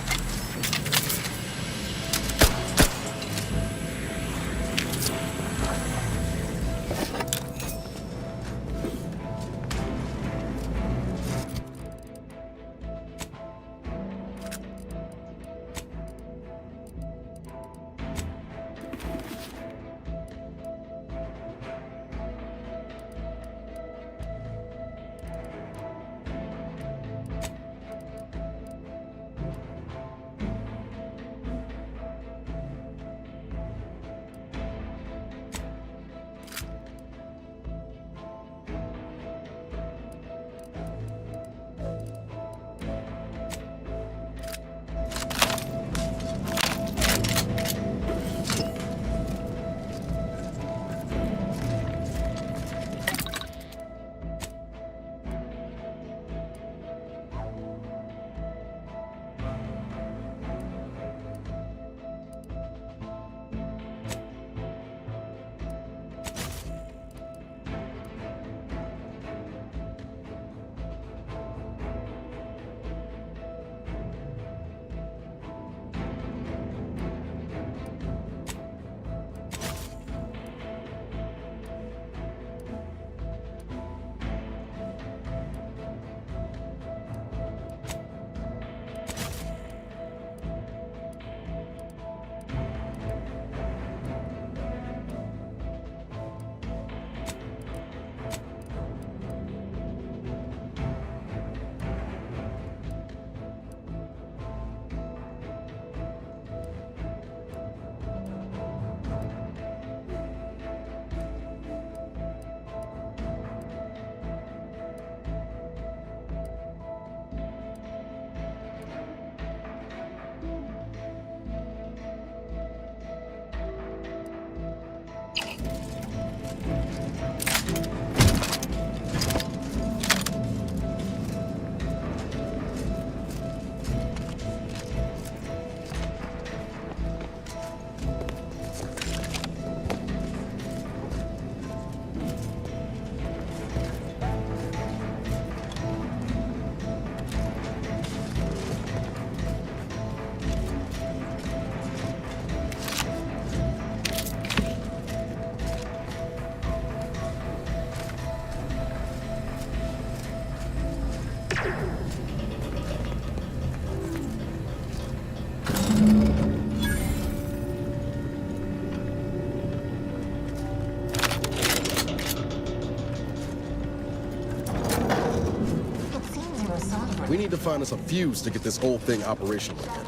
We need to find us a fuse to get this whole thing operational again.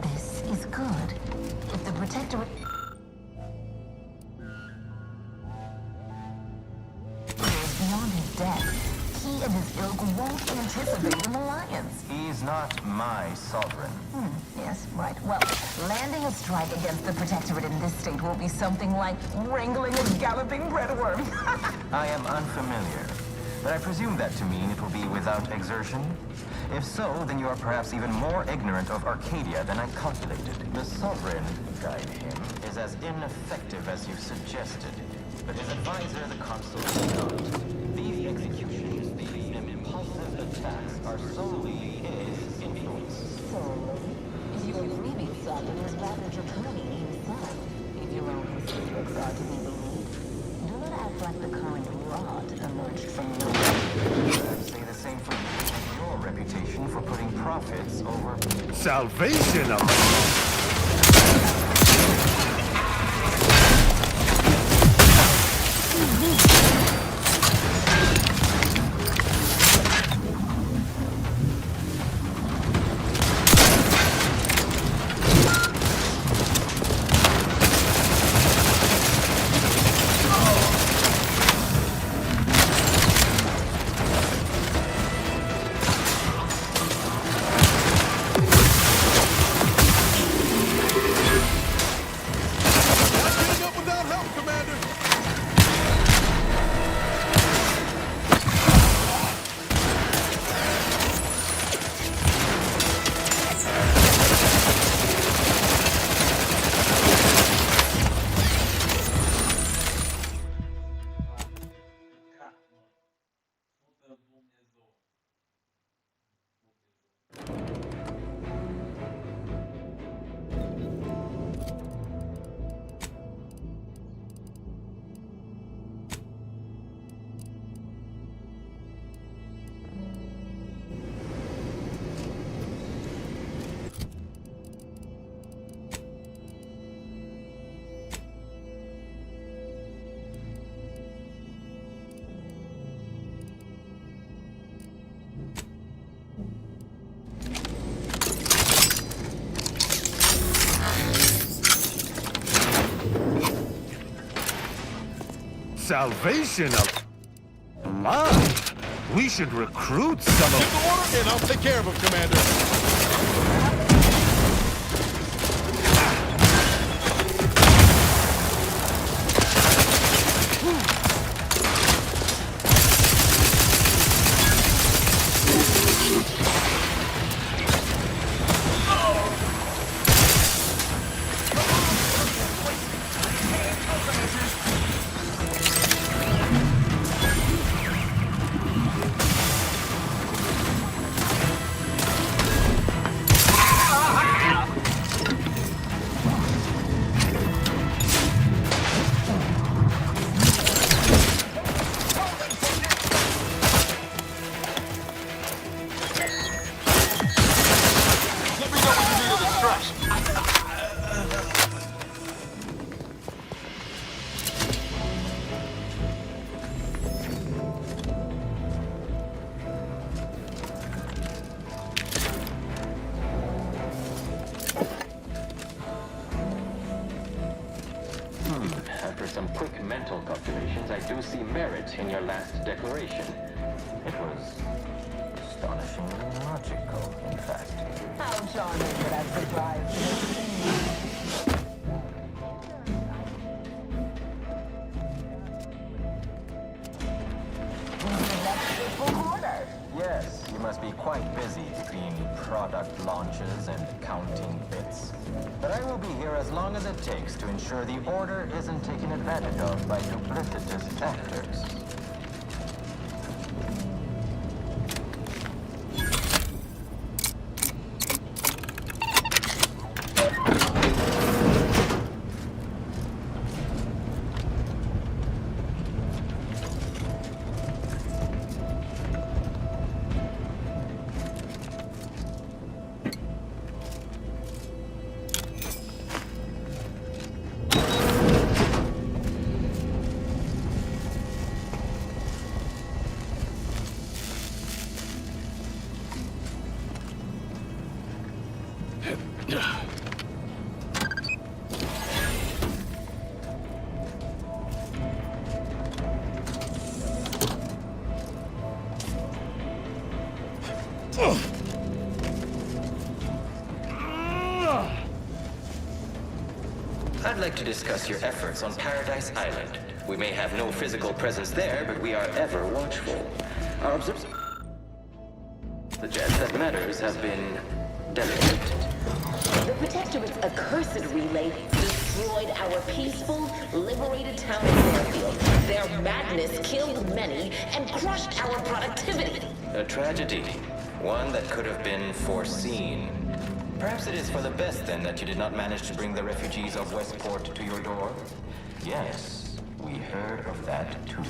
This is good. If the protectorate is beyond his death, he and his ilk won't anticipate an alliance. He's not my sovereign. Yes, right. Well, landing a strike against the protectorate in this state will be something like wrangling a galloping breadworm. I am unfamiliar, but I presume that to mean it will be without exertion. If so, then you are perhaps even more ignorant of Arcadia than I calculated. The sovereign, guide him, is as ineffective as you suggested. But his advisor, the consul, is not. These executions, these impulsive attacks, are solely his influence. So, your grieving sovereign is rather draconian himself, if your own secrets are to be believed. Do not act like the current rod emerged from nowhere. Say the same for your reputation for putting profits over Salvation of... salvation of... Alive? We should recruit some of... Give the order and I'll take care of him, Commander. After some quick mental calculations, I do see merit in your last declaration. It was astonishingly logical, in fact. How charming would that surprise me? Yes, you must be quite busy between product launches and counting bits. But I will be here as long as it takes to ensure the order isn't taken advantage of by duplicitous actors. I'd like to discuss your efforts on Paradise Island. We may have no physical presence there, but we are ever watchful. Our the jets that matters have been delegated. The Protectorate's accursed relay destroyed our peaceful, liberated town of Fairfield. Their madness killed many and crushed our productivity. A tragedy. One that could have been foreseen. Perhaps it is for the best, then, that you did not manage to bring the refugees of Westport to your door? Yes, we heard of that, too.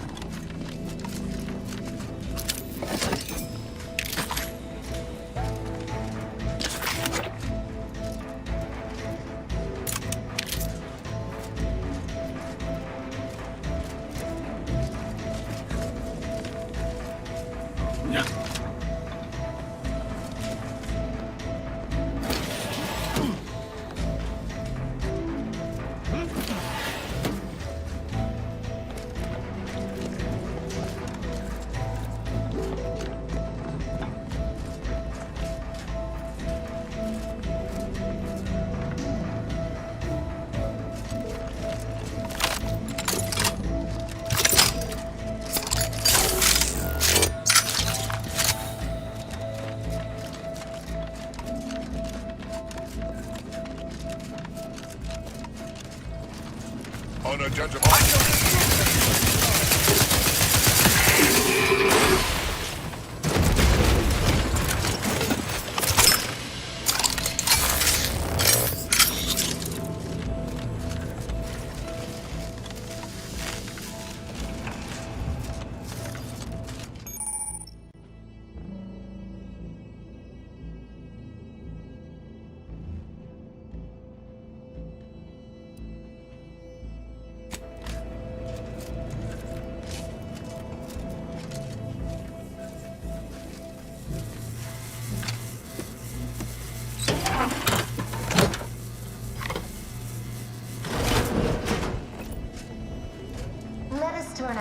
Let us turn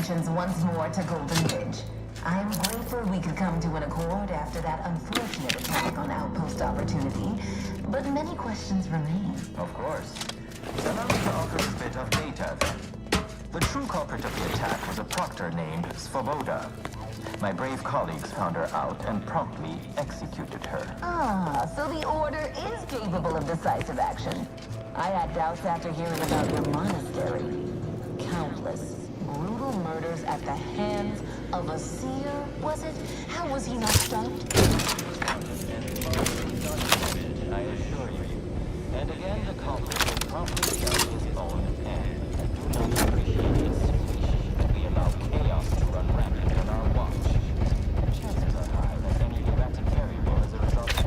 Congratulations once more to Golden Ridge. I am grateful we could come to an accord after that unfortunate attack on Outpost Opportunity, but many questions remain. Of course. Allow me to offer a bit of data then. The true culprit of the attack was a proctor named Svoboda. My brave colleagues found her out and promptly executed her. Ah, so the Order is capable of decisive action. I had doubts after hearing about your monastery. Countless, brutal murders at the hands of a seer, was it? How was he not stopped? I assure you. And again, the culprit will promptly kill his own end. I do not appreciate this situation that we allow chaos to run rampant on our watch. Chances are high that any erratic variable as a result of...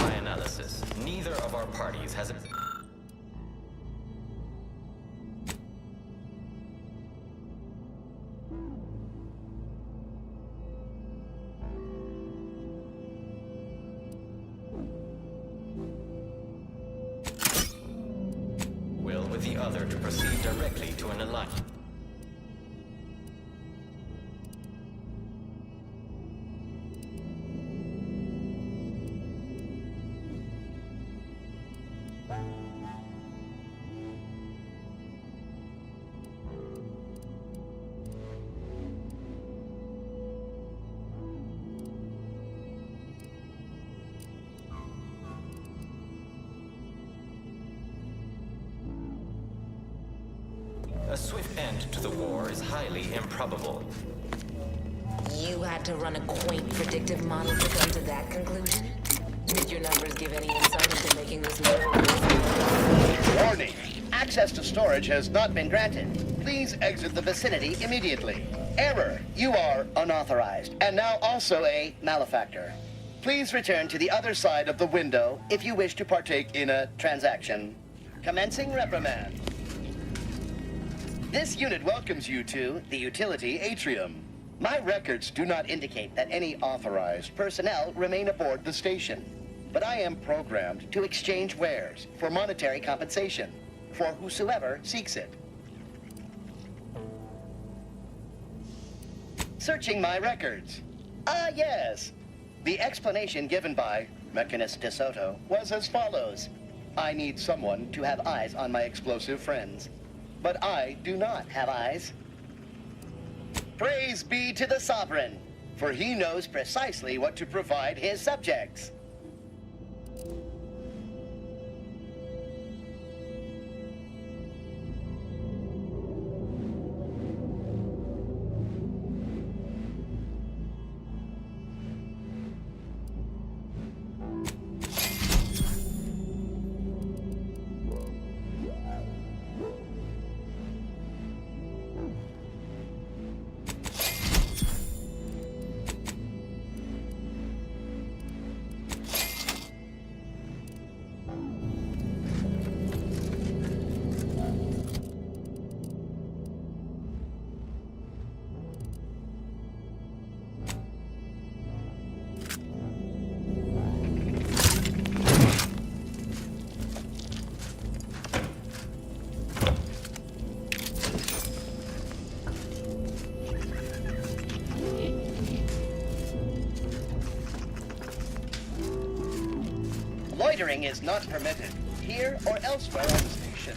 My analysis, neither of our parties has a... will with the other to proceed directly to an alliance. A swift end to the war is highly improbable. You had to run a quaint predictive model to come to that conclusion? Did your numbers give any insight into making this more? Warning! Access to storage has not been granted. Please exit the vicinity immediately. Error! You are unauthorized, and now also a malefactor. Please return to the other side of the window if you wish to partake in a transaction. Commencing reprimand. This unit welcomes you to the utility atrium. My records do not indicate that any authorized personnel remain aboard the station, but I am programmed to exchange wares for monetary compensation for whosoever seeks it. Searching my records. Ah, yes. The explanation given by Mechanist DeSoto was as follows. I need someone to have eyes on my explosive friends. But I do not have eyes. Praise be to the Sovereign, for he knows precisely what to provide his subjects. Loitering is not permitted, here or elsewhere on the station.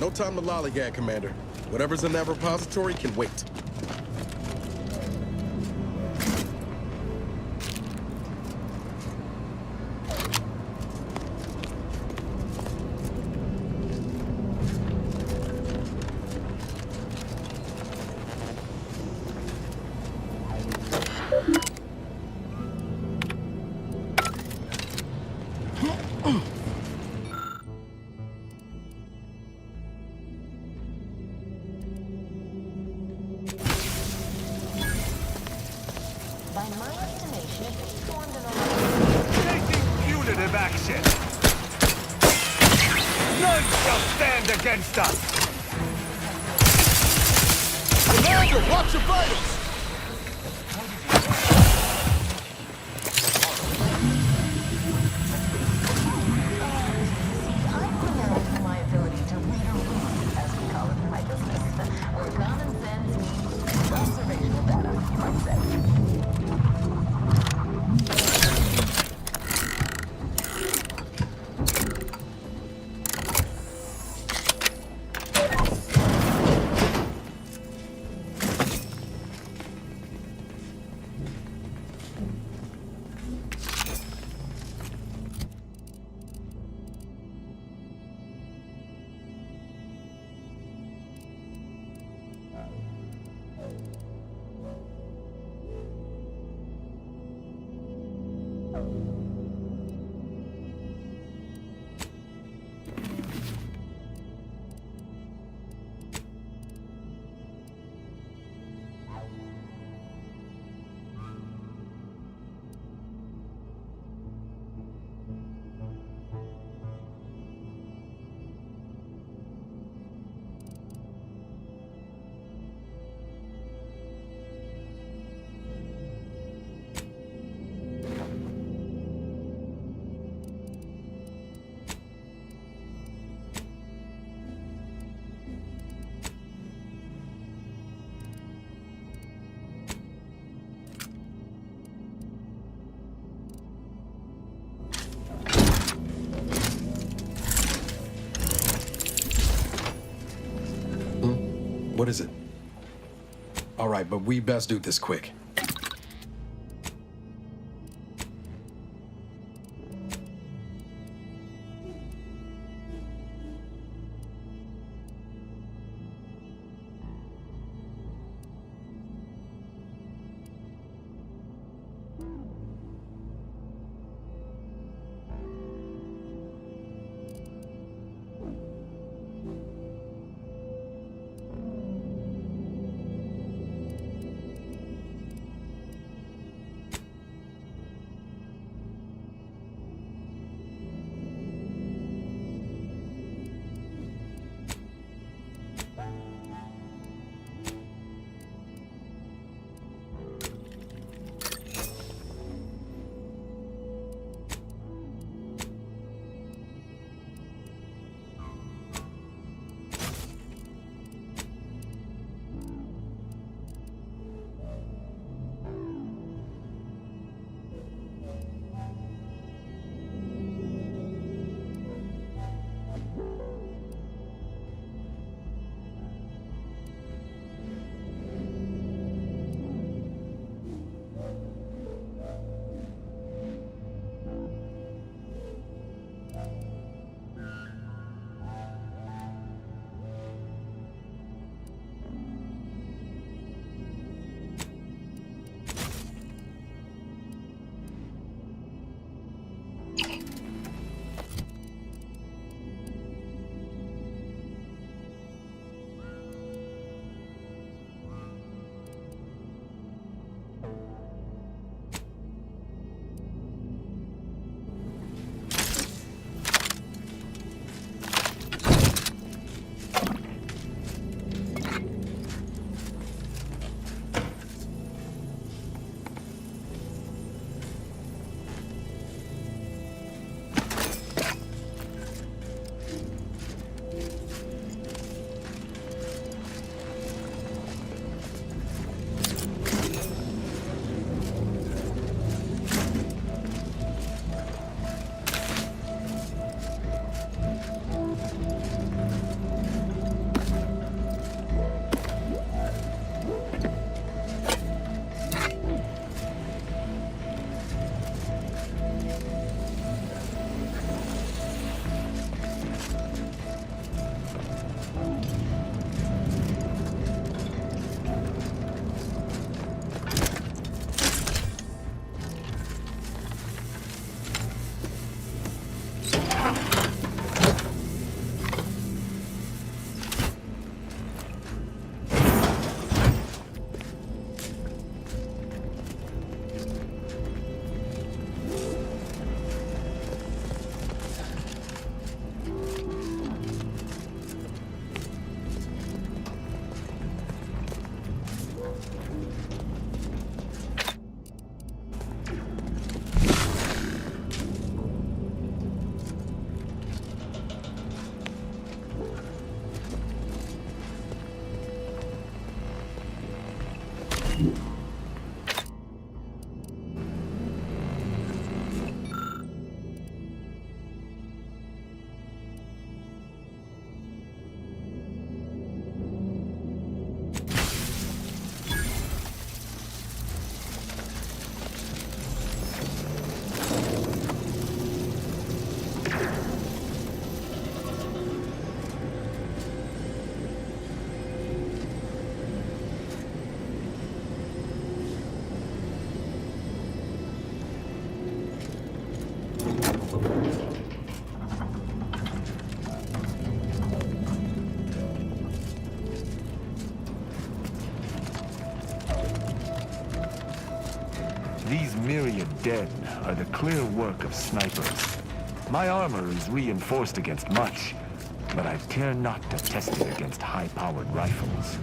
No time to lollygag, Commander. Whatever's in that repository can wait. By my estimation, it formed an Taking punitive action! None shall stand against us! Commander, watch your vitals! my ability to read a room, as we call it in my business, where common sense means observational data, you might say. What is it? All right, but we best do this quick. These myriad dead are the clear work of snipers. My armor is reinforced against much, but I care not to test it against high-powered rifles.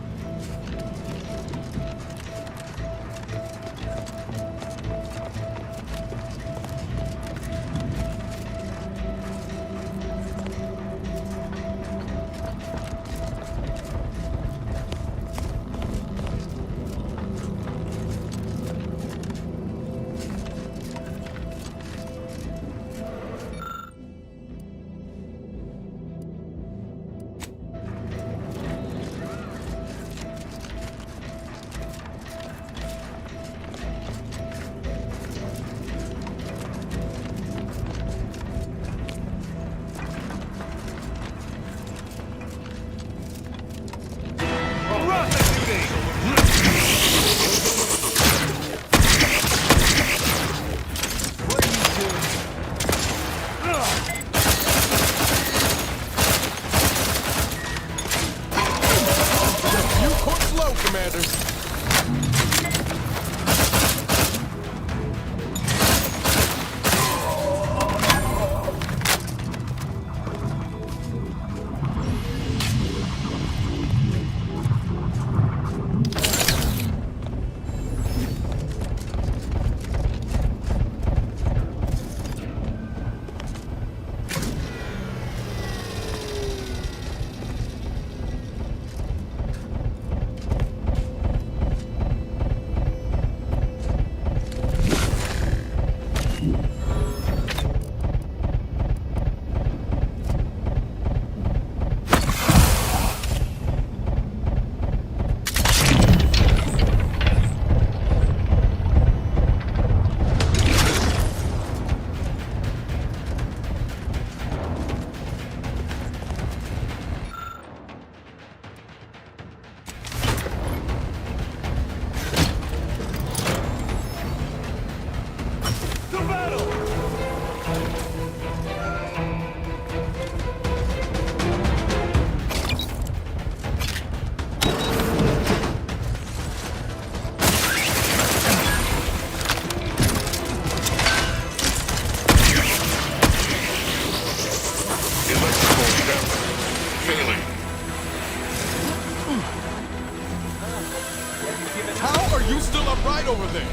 How are you still upright over there?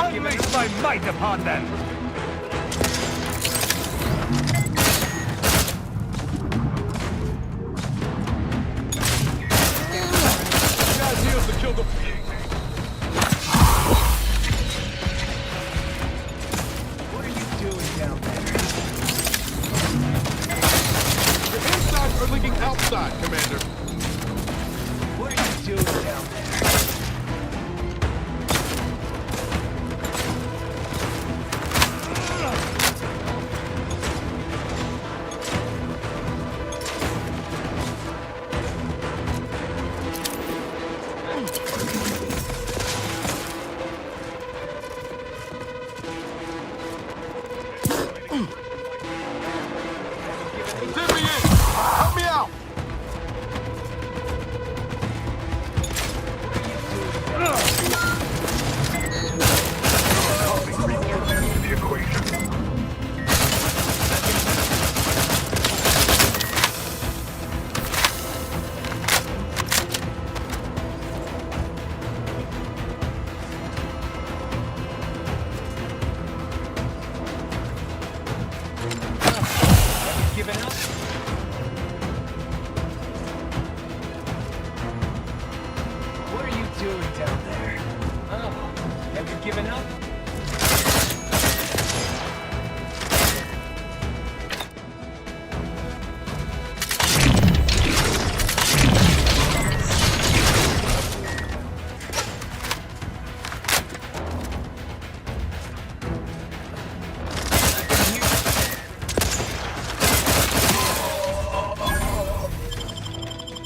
Unleash my might upon them! Guys, heals to kill the... What are you doing down there? The insides are leaking outside, Commander. What are you doing down there? given up? What are you doing down there? Oh, have you given up?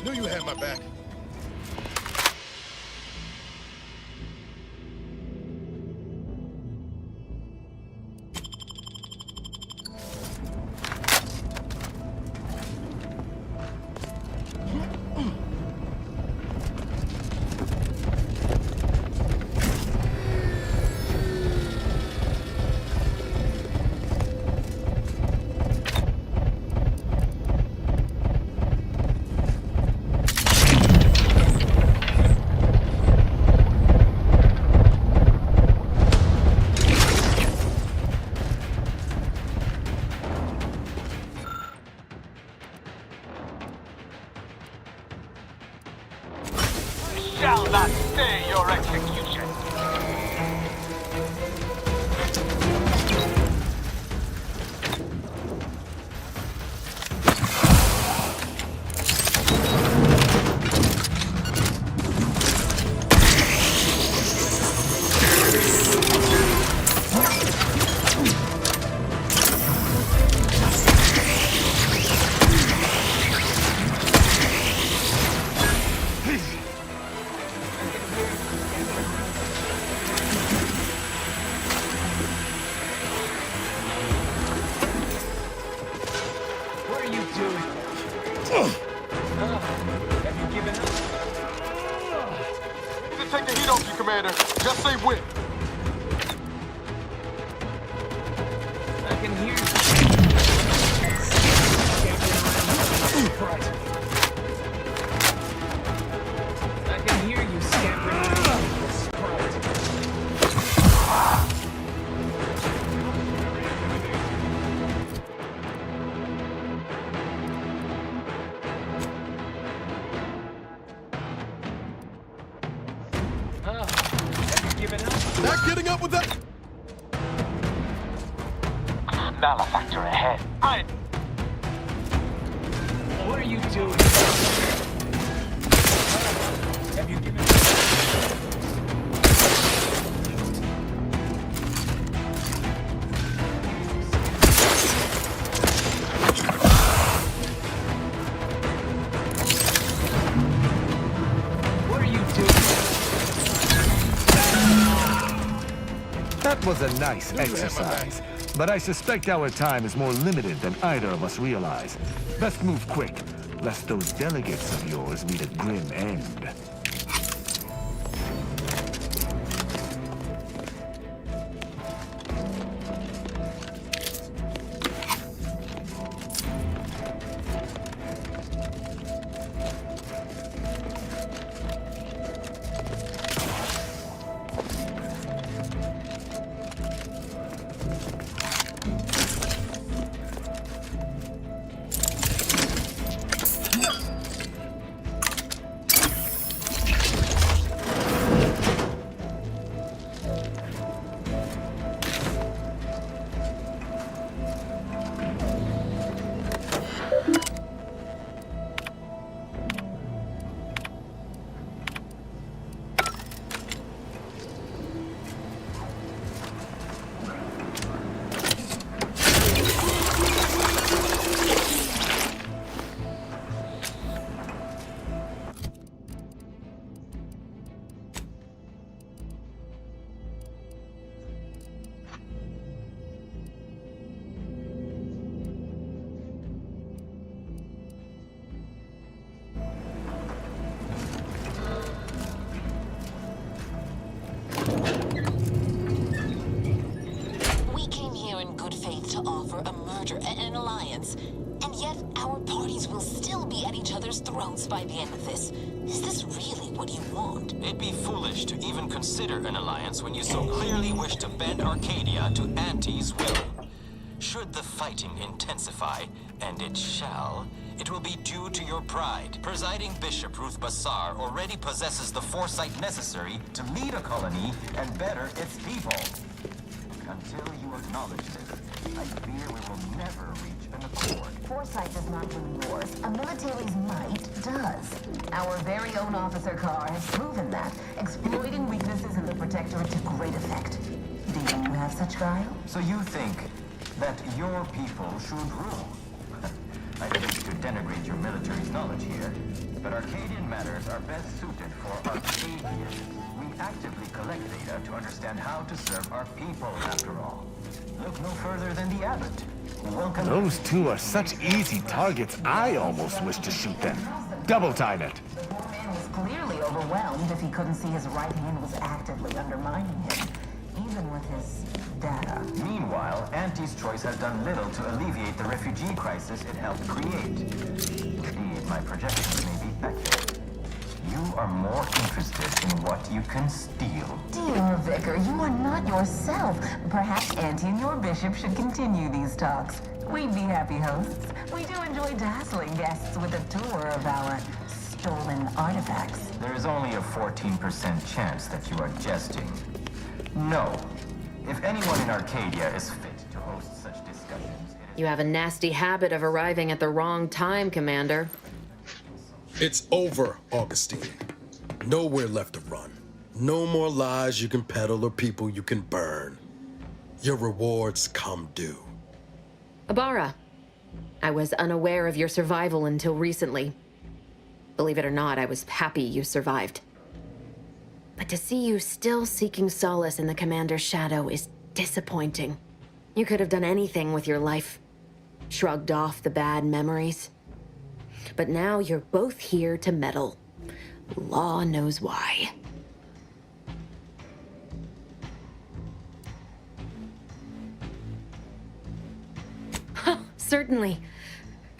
Knew you had my back. Shall not stay your execution. What are you doing? Have you given up? To take the heat off you, Commander. Just say when. I can hear you. I can hear you scampering around with Sprite. Oh, have you given up? Not getting up with that. Malefactor ahead. What are you doing? Have you given up? What are you doing? That was a nice exercise, but I suspect our time is more limited than either of us realize. Best move quick, lest those delegates of yours meet a grim end. An alliance, and yet our parties will still be at each other's throats by the end of this. Is this really what you want? It'd be foolish to even consider an alliance when you so clearly wish to bend Arcadia to Auntie's will. Should the fighting intensify, and it shall, it will be due to your pride. Presiding Bishop Ruth Bassar already possesses the foresight necessary to lead a colony and better its people. Until you acknowledge this, I fear we will never reach an accord. Foresight does not win wars. A military's might does. Our very own officer Carr has proven that, exploiting weaknesses in the Protectorate to great effect. Do you have such guile? So you think that your people should rule? I hate to denigrate your military's knowledge here, but Arcadian matters are best suited for Arcadians. We actively collect data to understand how to serve our people, after all. Look no further than the abbot. Welcome. Those two are such easy targets, I almost wish to shoot them. Double time it. The poor man was clearly overwhelmed if he couldn't see his right hand was actively undermining him, even with his data. Meanwhile, Auntie's Choice has done little to alleviate the refugee crisis it helped create. Indeed, my projections may be accurate. You are more interested in what you can steal. Dear Vicar, you are not yourself. Perhaps Auntie and your bishop should continue these talks. We'd be happy hosts. We do enjoy dazzling guests with a tour of our stolen artifacts. There is only a 14% chance that you are jesting. No. If anyone in Arcadia is fit to host such discussions... You have a nasty habit of arriving at the wrong time, Commander. It's over, Augustine. Nowhere left to run. No more lies you can peddle or people you can burn. Your rewards come due. Ibarra, I was unaware of your survival until recently. Believe it or not, I was happy you survived. But to see you still seeking solace in the Commander's shadow is disappointing. You could have done anything with your life. Shrugged off the bad memories. But now you're both here to meddle. Law knows why. Huh, certainly.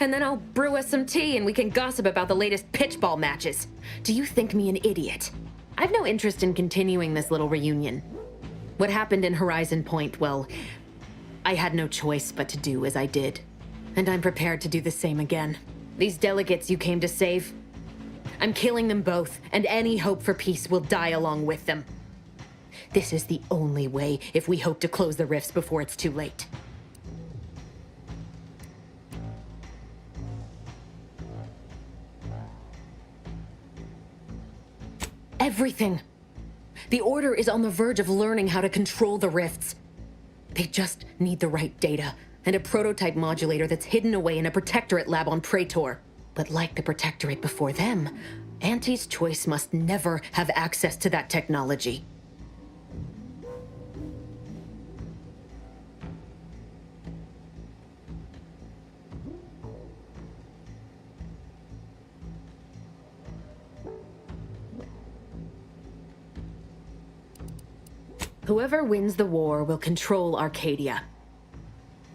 And then I'll brew us some tea and we can gossip about the latest pitchball matches. Do you think me an idiot? I've no interest in continuing this little reunion. What happened in Horizon Point, well, I had no choice but to do as I did. And I'm prepared to do the same again. These delegates you came to save, I'm killing them both, and any hope for peace will die along with them. This is the only way if we hope to close the rifts before it's too late. Everything. The Order is on the verge of learning how to control the rifts. They just need the right data, and a prototype modulator that's hidden away in a Protectorate lab on Praetor. But like the Protectorate before them, Auntie's Choice must never have access to that technology. Whoever wins the war will control Arcadia.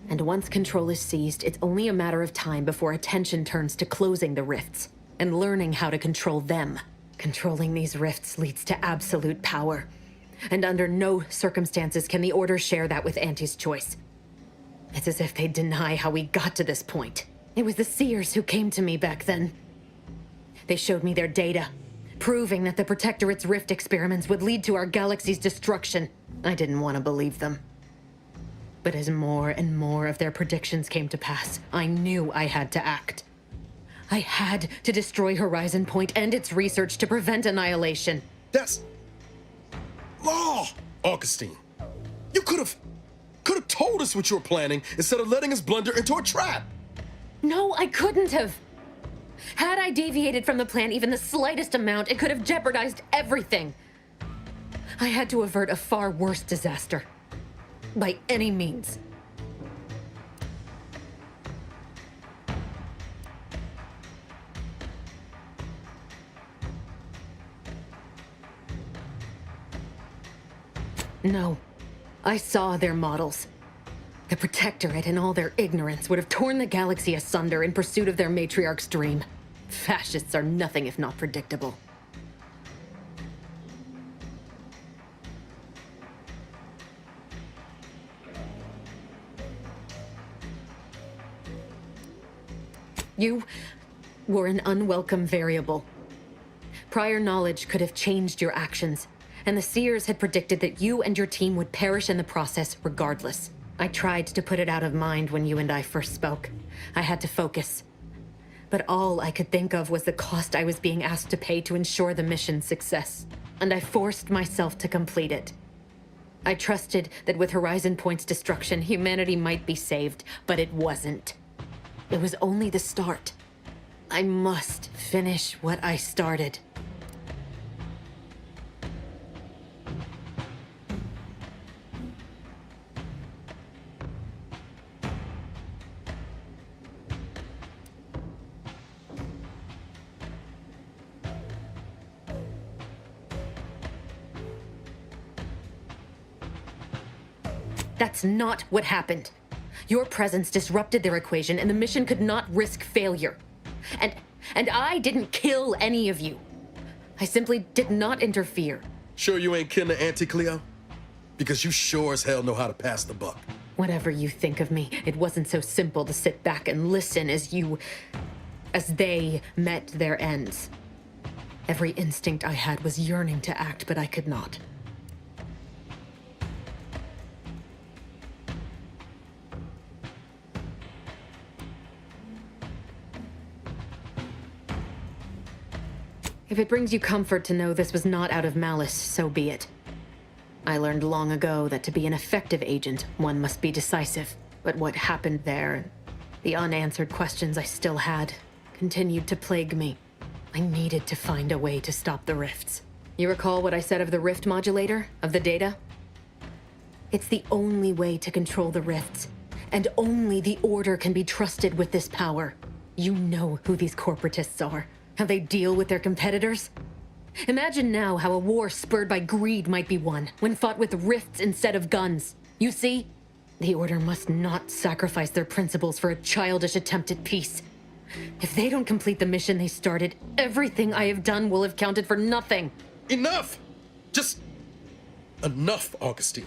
And once control is seized, it's only a matter of time before attention turns to closing the rifts and learning how to control them. Controlling these rifts leads to absolute power. And under no circumstances can the Order share that with Auntie's Choice. It's as if they'd deny how we got to this point. It was the Seers who came to me back then. They showed me their data, proving that the Protectorate's rift experiments would lead to our galaxy's destruction. I didn't want to believe them. But as more and more of their predictions came to pass, I knew I had to act. I had to destroy Horizon Point and its research to prevent annihilation. That's... law, Augustine. You could have told us what you were planning instead of letting us blunder into a trap. No, I couldn't have. Had I deviated from the plan even the slightest amount, it could have jeopardized everything. I had to avert a far worse disaster. By any means. No. I saw their models. The Protectorate and all their ignorance would have torn the galaxy asunder in pursuit of their matriarch's dream. Fascists are nothing if not predictable. You were an unwelcome variable. Prior knowledge could have changed your actions, and the Seers had predicted that you and your team would perish in the process regardless. I tried to put it out of mind when you and I first spoke. I had to focus. But all I could think of was the cost I was being asked to pay to ensure the mission's success, and I forced myself to complete it. I trusted that with Horizon Point's destruction, humanity might be saved, but it wasn't. It was only the start. I must finish what I started. That's not what happened. Your presence disrupted their equation, and the mission could not risk failure. And I didn't kill any of you. I simply did not interfere. Sure you ain't kin to Auntie Cleo? Because you sure as hell know how to pass the buck. Whatever you think of me, it wasn't so simple to sit back and listen as they met their ends. Every instinct I had was yearning to act, but I could not. If it brings you comfort to know this was not out of malice, so be it. I learned long ago that to be an effective agent, one must be decisive. But what happened there, the unanswered questions I still had, continued to plague me. I needed to find a way to stop the rifts. You recall what I said of the rift modulator, of the data? It's the only way to control the rifts, and only the Order can be trusted with this power. You know who these corporatists are. How they deal with their competitors? Imagine now how a war spurred by greed might be won, when fought with rifts instead of guns. You see? The Order must not sacrifice their principles for a childish attempt at peace. If they don't complete the mission they started, everything I have done will have counted for nothing. Enough! Just enough, Augustine.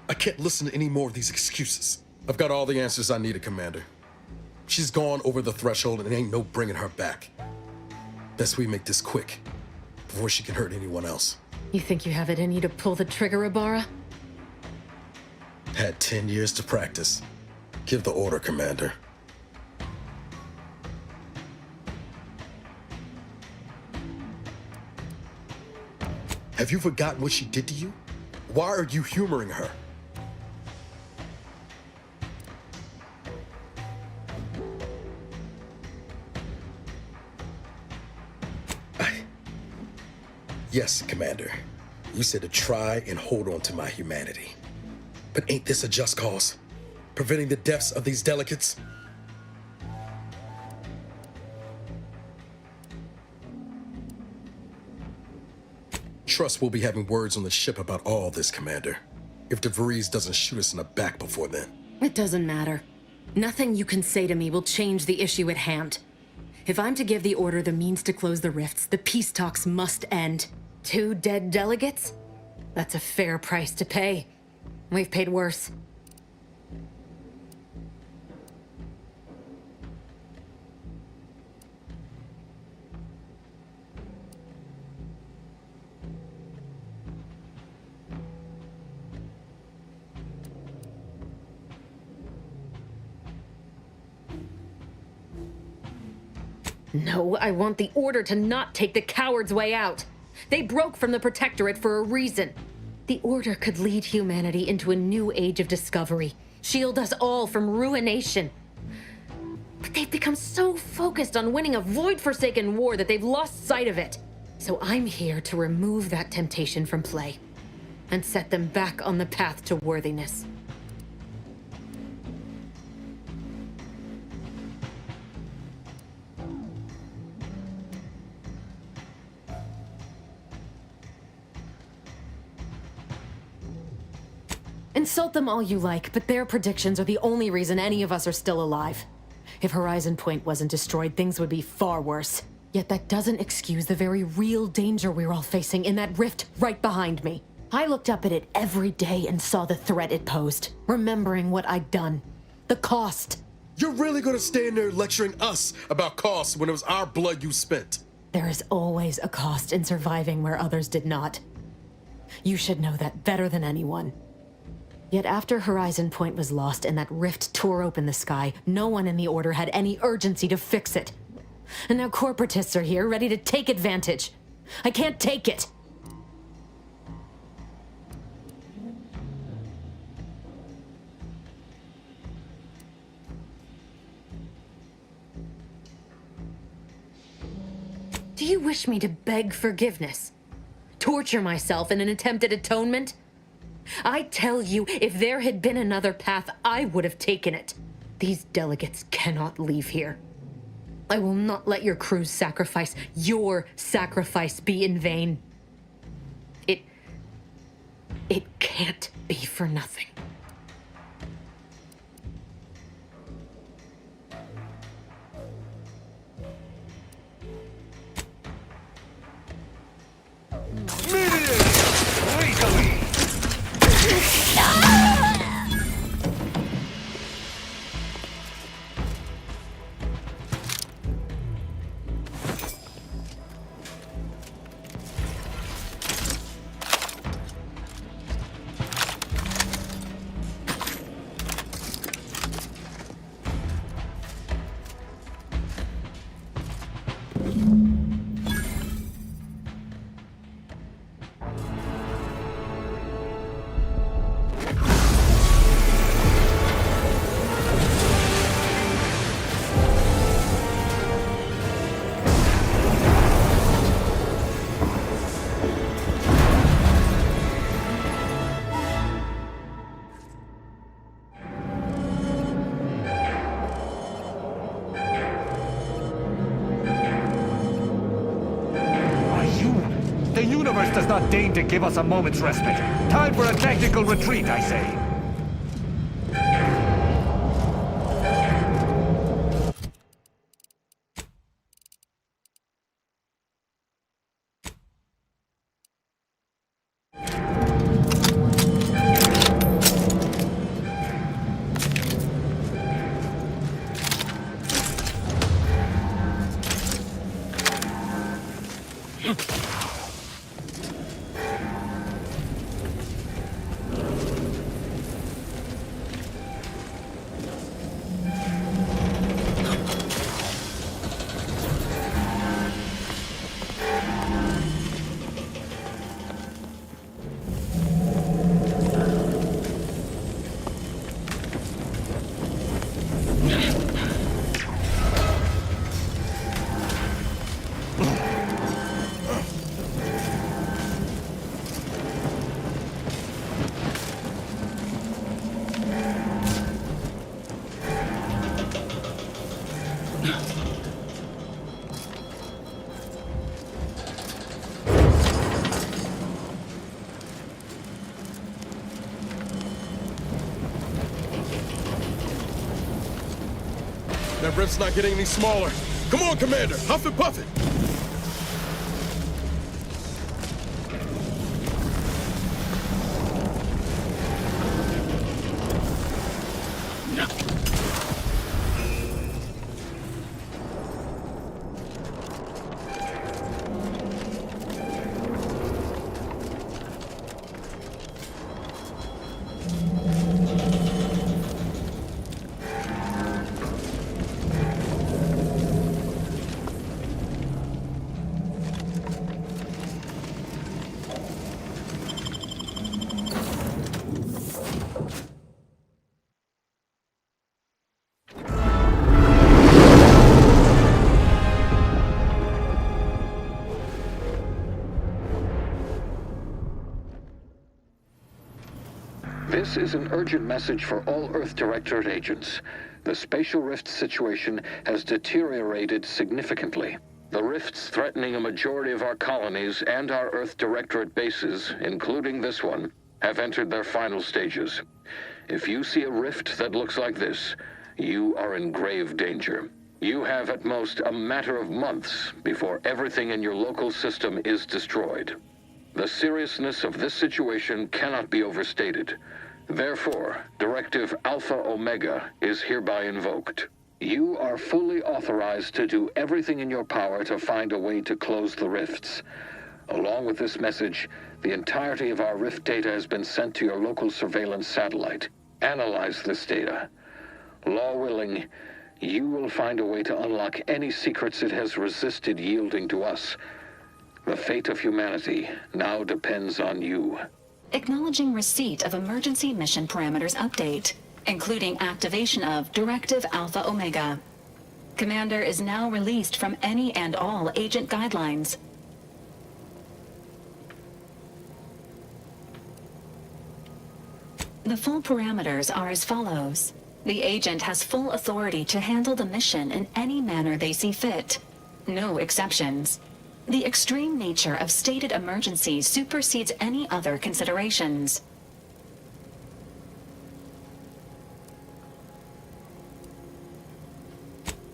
I can't listen to any more of these excuses. I've got all the answers I needed, Commander. She's gone over the threshold and ain't no bringing her back. Best we make this quick, before she can hurt anyone else. You think you have it in you to pull the trigger, Ibarra? Had 10 years to practice. Give the order, Commander. Have you forgotten what she did to you? Why are you humoring her? Yes, Commander. You said to try and hold on to my humanity. But ain't this a just cause? Preventing the deaths of these delegates? Trust we'll be having words on the ship about all this, Commander. If DeVries doesn't shoot us in the back before then. It doesn't matter. Nothing you can say to me will change the issue at hand. If I'm to give the Order the means to close the rifts, the peace talks must end. 2 dead delegates? That's a fair price to pay. We've paid worse. No, I want the Order to not take the coward's way out. They broke from the Protectorate for a reason. The Order could lead humanity into a new age of discovery, shield us all from ruination. But they've become so focused on winning a void-forsaken war that they've lost sight of it. So I'm here to remove that temptation from play and set them back on the path to worthiness. Insult them all you like, but their predictions are the only reason any of us are still alive. If Horizon Point wasn't destroyed, things would be far worse. Yet that doesn't excuse the very real danger we're all facing in that rift right behind me. I looked up at it every day and saw the threat it posed, remembering what I'd done. The cost. You're really gonna stand there lecturing us about costs when it was our blood you spent? There is always a cost in surviving where others did not. You should know that better than anyone. Yet after Horizon Point was lost and that rift tore open the sky, no one in the Order had any urgency to fix it. And now corporatists are here, ready to take advantage. I can't take it! Do you wish me to beg forgiveness? Torture myself in an attempt at atonement? I tell you, if there had been another path, I would have taken it. These delegates cannot leave here. I will not let your crew's sacrifice, your sacrifice, be in vain. It can't be for nothing. Does not deign to give us a moment's respite. Time for a tactical retreat, I say. That rift's not getting any smaller. Come on, Commander, huff and puff it. This is an urgent message for all Earth Directorate agents. The spatial rift situation has deteriorated significantly. The rifts threatening a majority of our colonies and our Earth Directorate bases, including this one, have entered their final stages. If you see a rift that looks like this, you are in grave danger. You have at most a matter of months before everything in your local system is destroyed. The seriousness of this situation cannot be overstated. Therefore, Directive Alpha Omega is hereby invoked. You are fully authorized to do everything in your power to find a way to close the rifts. Along with this message, the entirety of our rift data has been sent to your local surveillance satellite. Analyze this data. Law willing, you will find a way to unlock any secrets it has resisted yielding to us. The fate of humanity now depends on you. Acknowledging receipt of emergency mission parameters update, including activation of Directive Alpha Omega. Commander is now released from any and all agent guidelines. The full parameters are as follows. The agent has full authority to handle the mission in any manner they see fit. No exceptions. The extreme nature of stated emergencies supersedes any other considerations.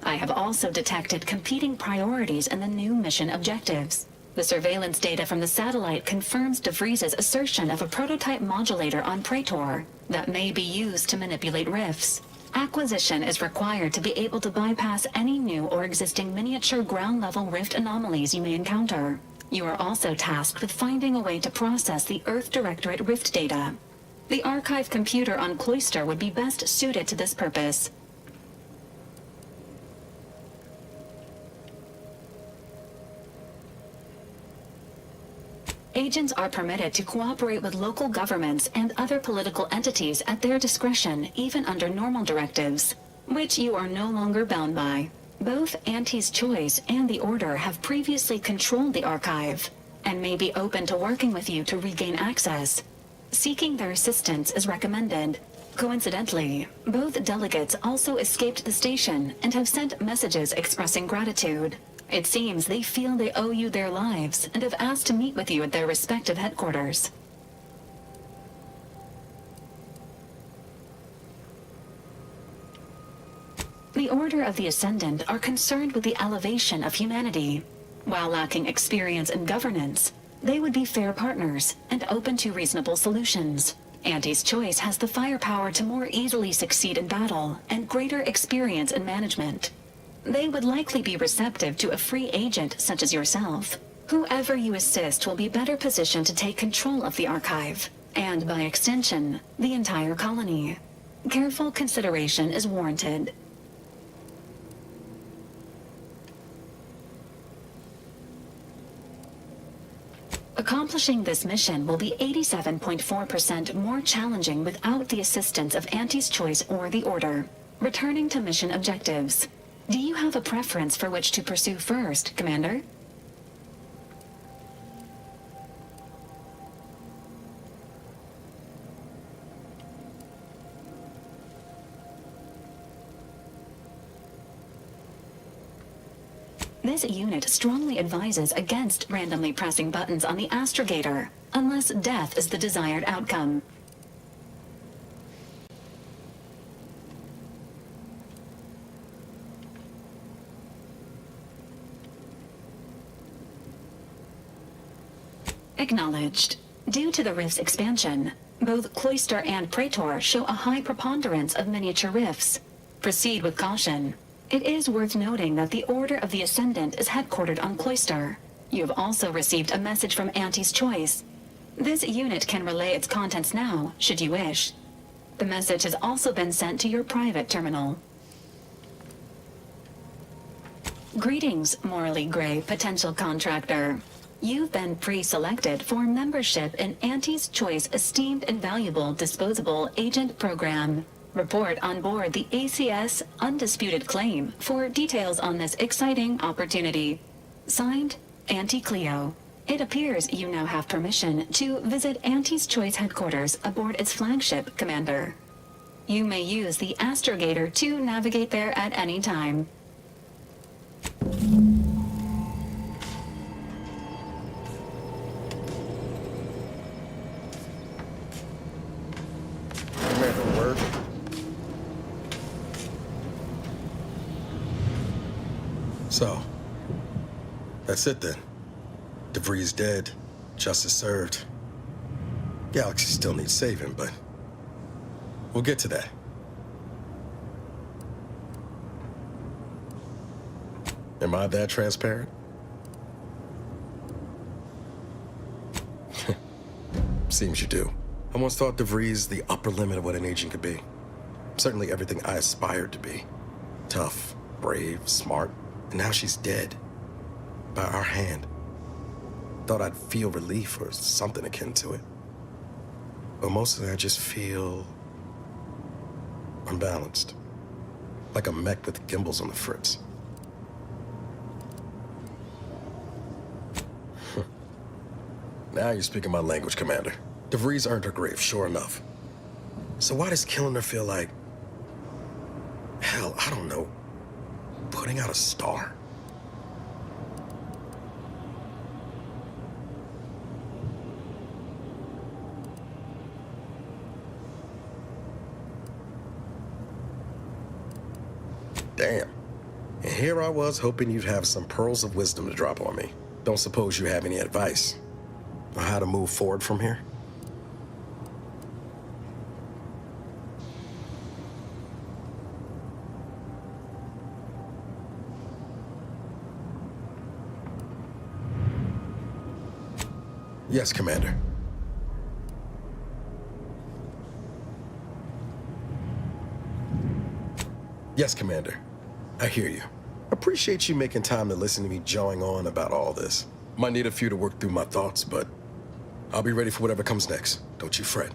I have also detected competing priorities in the new mission objectives. The surveillance data from the satellite confirms DeVries's assertion of a prototype modulator on Praetor that may be used to manipulate rifts. Acquisition is required to be able to bypass any new or existing miniature ground-level rift anomalies you may encounter. You are also tasked with finding a way to process the Earth Directorate rift data. The archive computer on Cloister would be best suited to this purpose. Agents are permitted to cooperate with local governments and other political entities at their discretion, even under normal directives, which you are no longer bound by. Both Auntie's Choice and the Order have previously controlled the archive, and may be open to working with you to regain access. Seeking their assistance is recommended. Coincidentally, both delegates also escaped the station and have sent messages expressing gratitude. It seems they feel they owe you their lives and have asked to meet with you at their respective headquarters. The Order of the Ascendant are concerned with the elevation of humanity. While lacking experience in governance, they would be fair partners and open to reasonable solutions. Auntie's Choice has the firepower to more easily succeed in battle and greater experience in management. They would likely be receptive to a free agent such as yourself. Whoever you assist will be better positioned to take control of the archive, and by extension, the entire colony. Careful consideration is warranted. Accomplishing this mission will be 87.4% more challenging without the assistance of Auntie's Choice or the Order. Returning to mission objectives. Do you have a preference for which to pursue first, Commander? This unit strongly advises against randomly pressing buttons on the astrogator, unless death is the desired outcome. Acknowledged. Due to the rift's expansion, both Cloister and Praetor show a high preponderance of miniature rifts. Proceed with caution. It is worth noting that the Order of the Ascendant is headquartered on Cloister. You have also received a message from Auntie's Choice. This unit can relay its contents now, should you wish. The message has also been sent to your private terminal. Greetings, morally gray potential contractor. You've been pre-selected for membership in Auntie's Choice Esteemed and Valuable Disposable Agent Program. Report on board the ACS Undisputed Claim for details on this exciting opportunity. Signed, Auntie Cleo. It appears you now have permission to visit Auntie's Choice headquarters aboard its flagship, Commander. You may use the astrogator to navigate there at any time. So, that's it then. DeVries dead, justice served. Galaxy still needs saving, but We'll get to that. Am I that transparent? Seems you do. I once thought DeVries the upper limit of what an agent could be. Certainly everything I aspired to be. Tough, brave, smart, and now she's dead. By our hand. Thought I'd feel relief or something akin to it. But mostly I just feel unbalanced. Like a mech with gimbals on the fritz. Now you're speaking my language, Commander. DeVries earned her grave, sure enough. So why does killing her feel like... hell, I don't know. Putting out a star? Damn. And here I was hoping you'd have some pearls of wisdom to drop on me. Don't suppose you have any advice on how to move forward from here? Yes, Commander. Yes, Commander. I hear you. Appreciate you making time to listen to me jawing on about all this. Might need a few to work through my thoughts, but I'll be ready for whatever comes next. Don't you fret.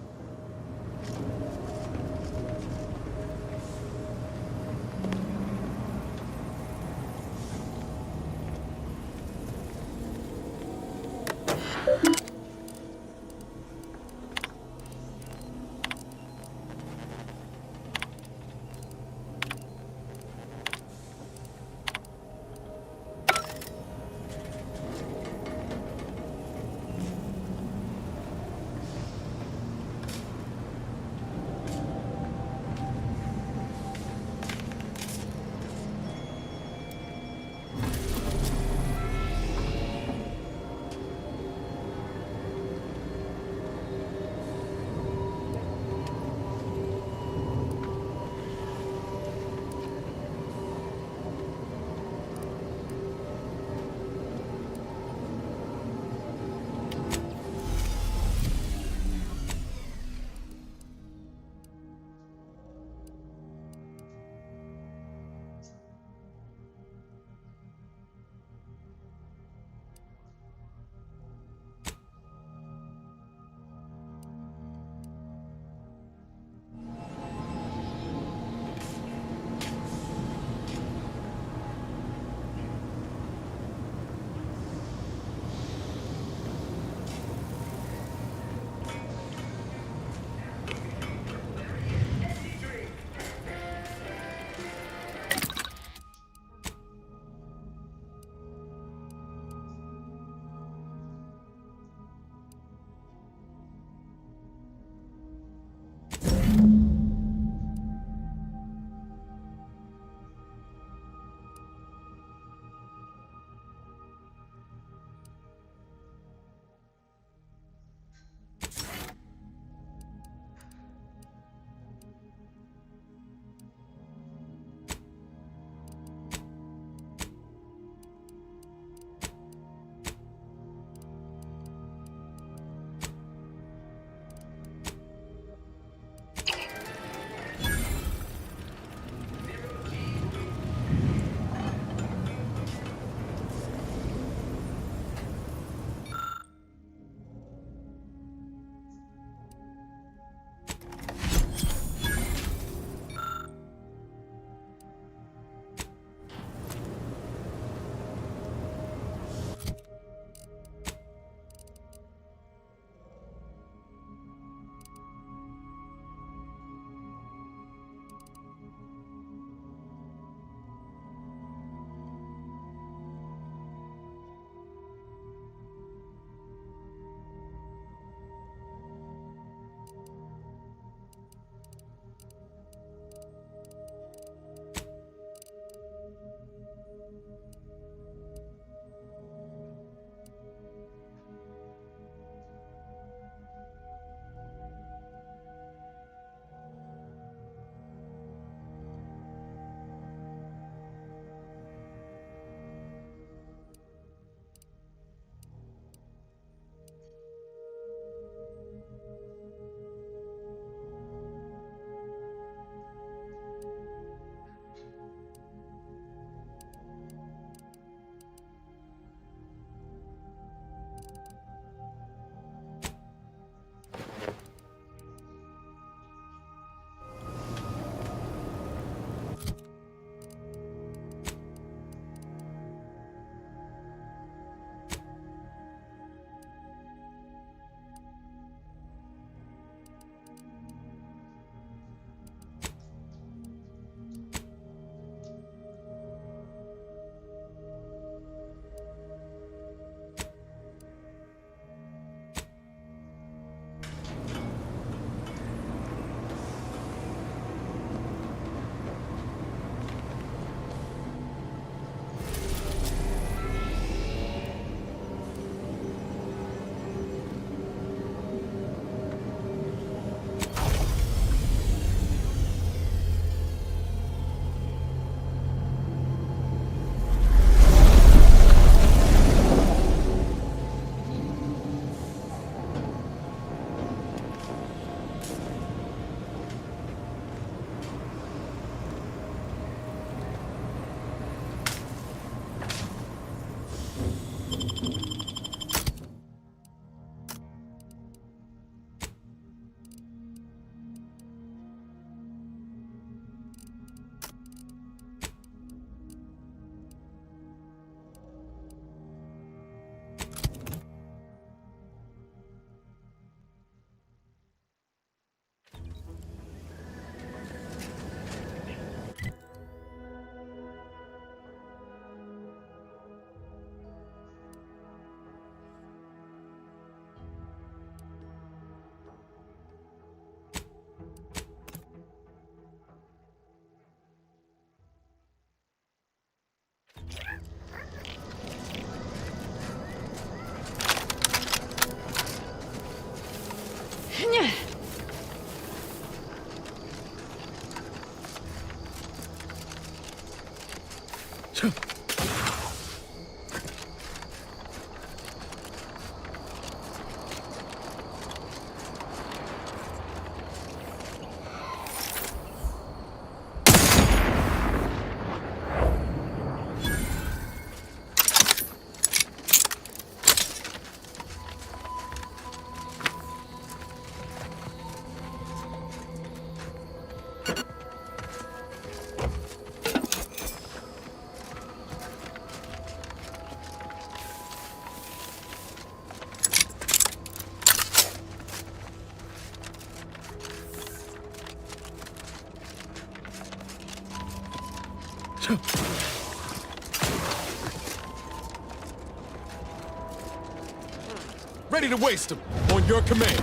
Ready to waste them. On your command.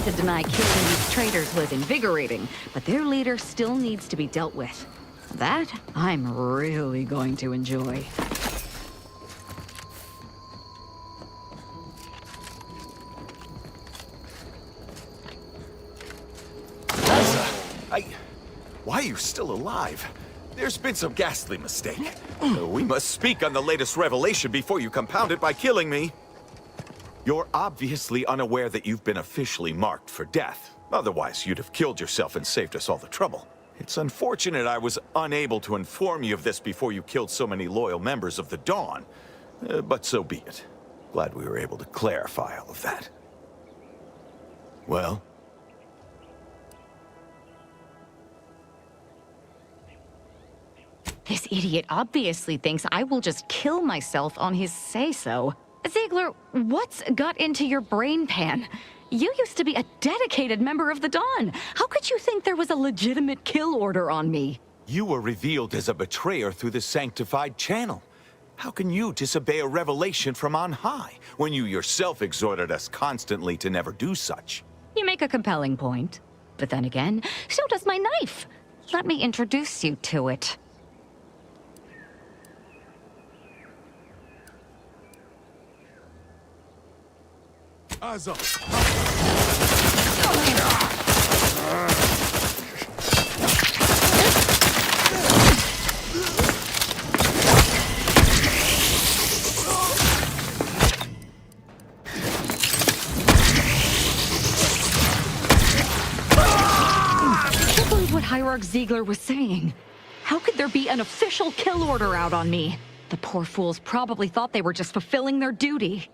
To deny killing these traitors was invigorating, but their leader still needs to be dealt with. That I'm really going to enjoy. Why are you still alive? There's been some ghastly mistake. We must speak on the latest revelation before you compound it by killing me. You're obviously unaware that you've been officially marked for death. Otherwise, you'd have killed yourself and saved us all the trouble. It's unfortunate I was unable to inform you of this before you killed so many loyal members of the Dawn. But so be it. Glad we were able to clarify all of that. Well? This idiot obviously thinks I will just kill myself on his say-so. Ziegler, what's got into your brain pan? You used to be a dedicated member of the Dawn. How could you think there was a legitimate kill order on me? You were revealed as a betrayer through the sanctified channel. How can you disobey a revelation from on high, when you yourself exhorted us constantly to never do such? You make a compelling point. But then again, so does my knife. Let me introduce you to it. Eyes up. I can't believe what Hierarch Ziegler was saying. How could there be an official kill order out on me? The poor fools probably thought they were just fulfilling their duty.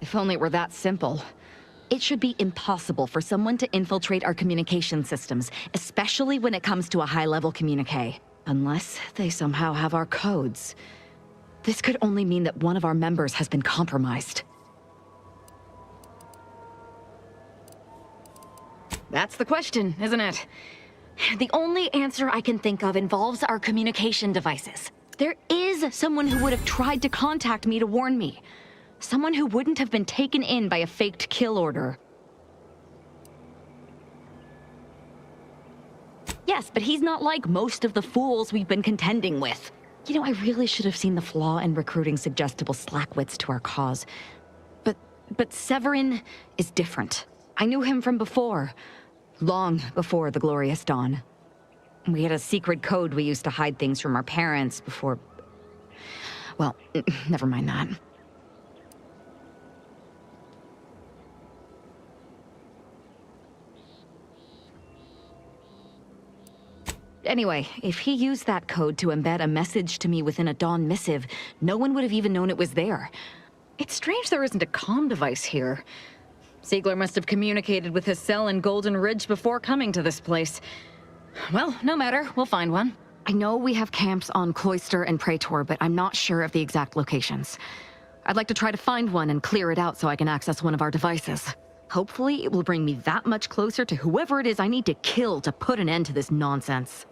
If only it were that simple. It should be impossible for someone to infiltrate our communication systems, especially when it comes to a high-level communique. Unless they somehow have our codes. This could only mean that one of our members has been compromised. That's the question, isn't it? The only answer I can think of involves our communication devices. There is someone who would have tried to contact me to warn me. Someone who wouldn't have been taken in by a faked kill order. Yes, but he's not like most of the fools we've been contending with. You know, I really should have seen the flaw in recruiting suggestible slackwits to our cause. But Severin is different. I knew him from before. Long before the Glorious Dawn. We had a secret code we used to hide things from our parents before... Well, never mind that. Anyway, if he used that code to embed a message to me within a Dawn missive, no one would have even known it was there. It's strange there isn't a comm device here. Ziegler must have communicated with his cell in Golden Ridge before coming to this place. Well, no matter, we'll find one. I know we have camps on Cloister and Praetor, but I'm not sure of the exact locations. I'd like to try to find one and clear it out so I can access one of our devices. Hopefully, it will bring me that much closer to whoever it is I need to kill to put an end to this nonsense.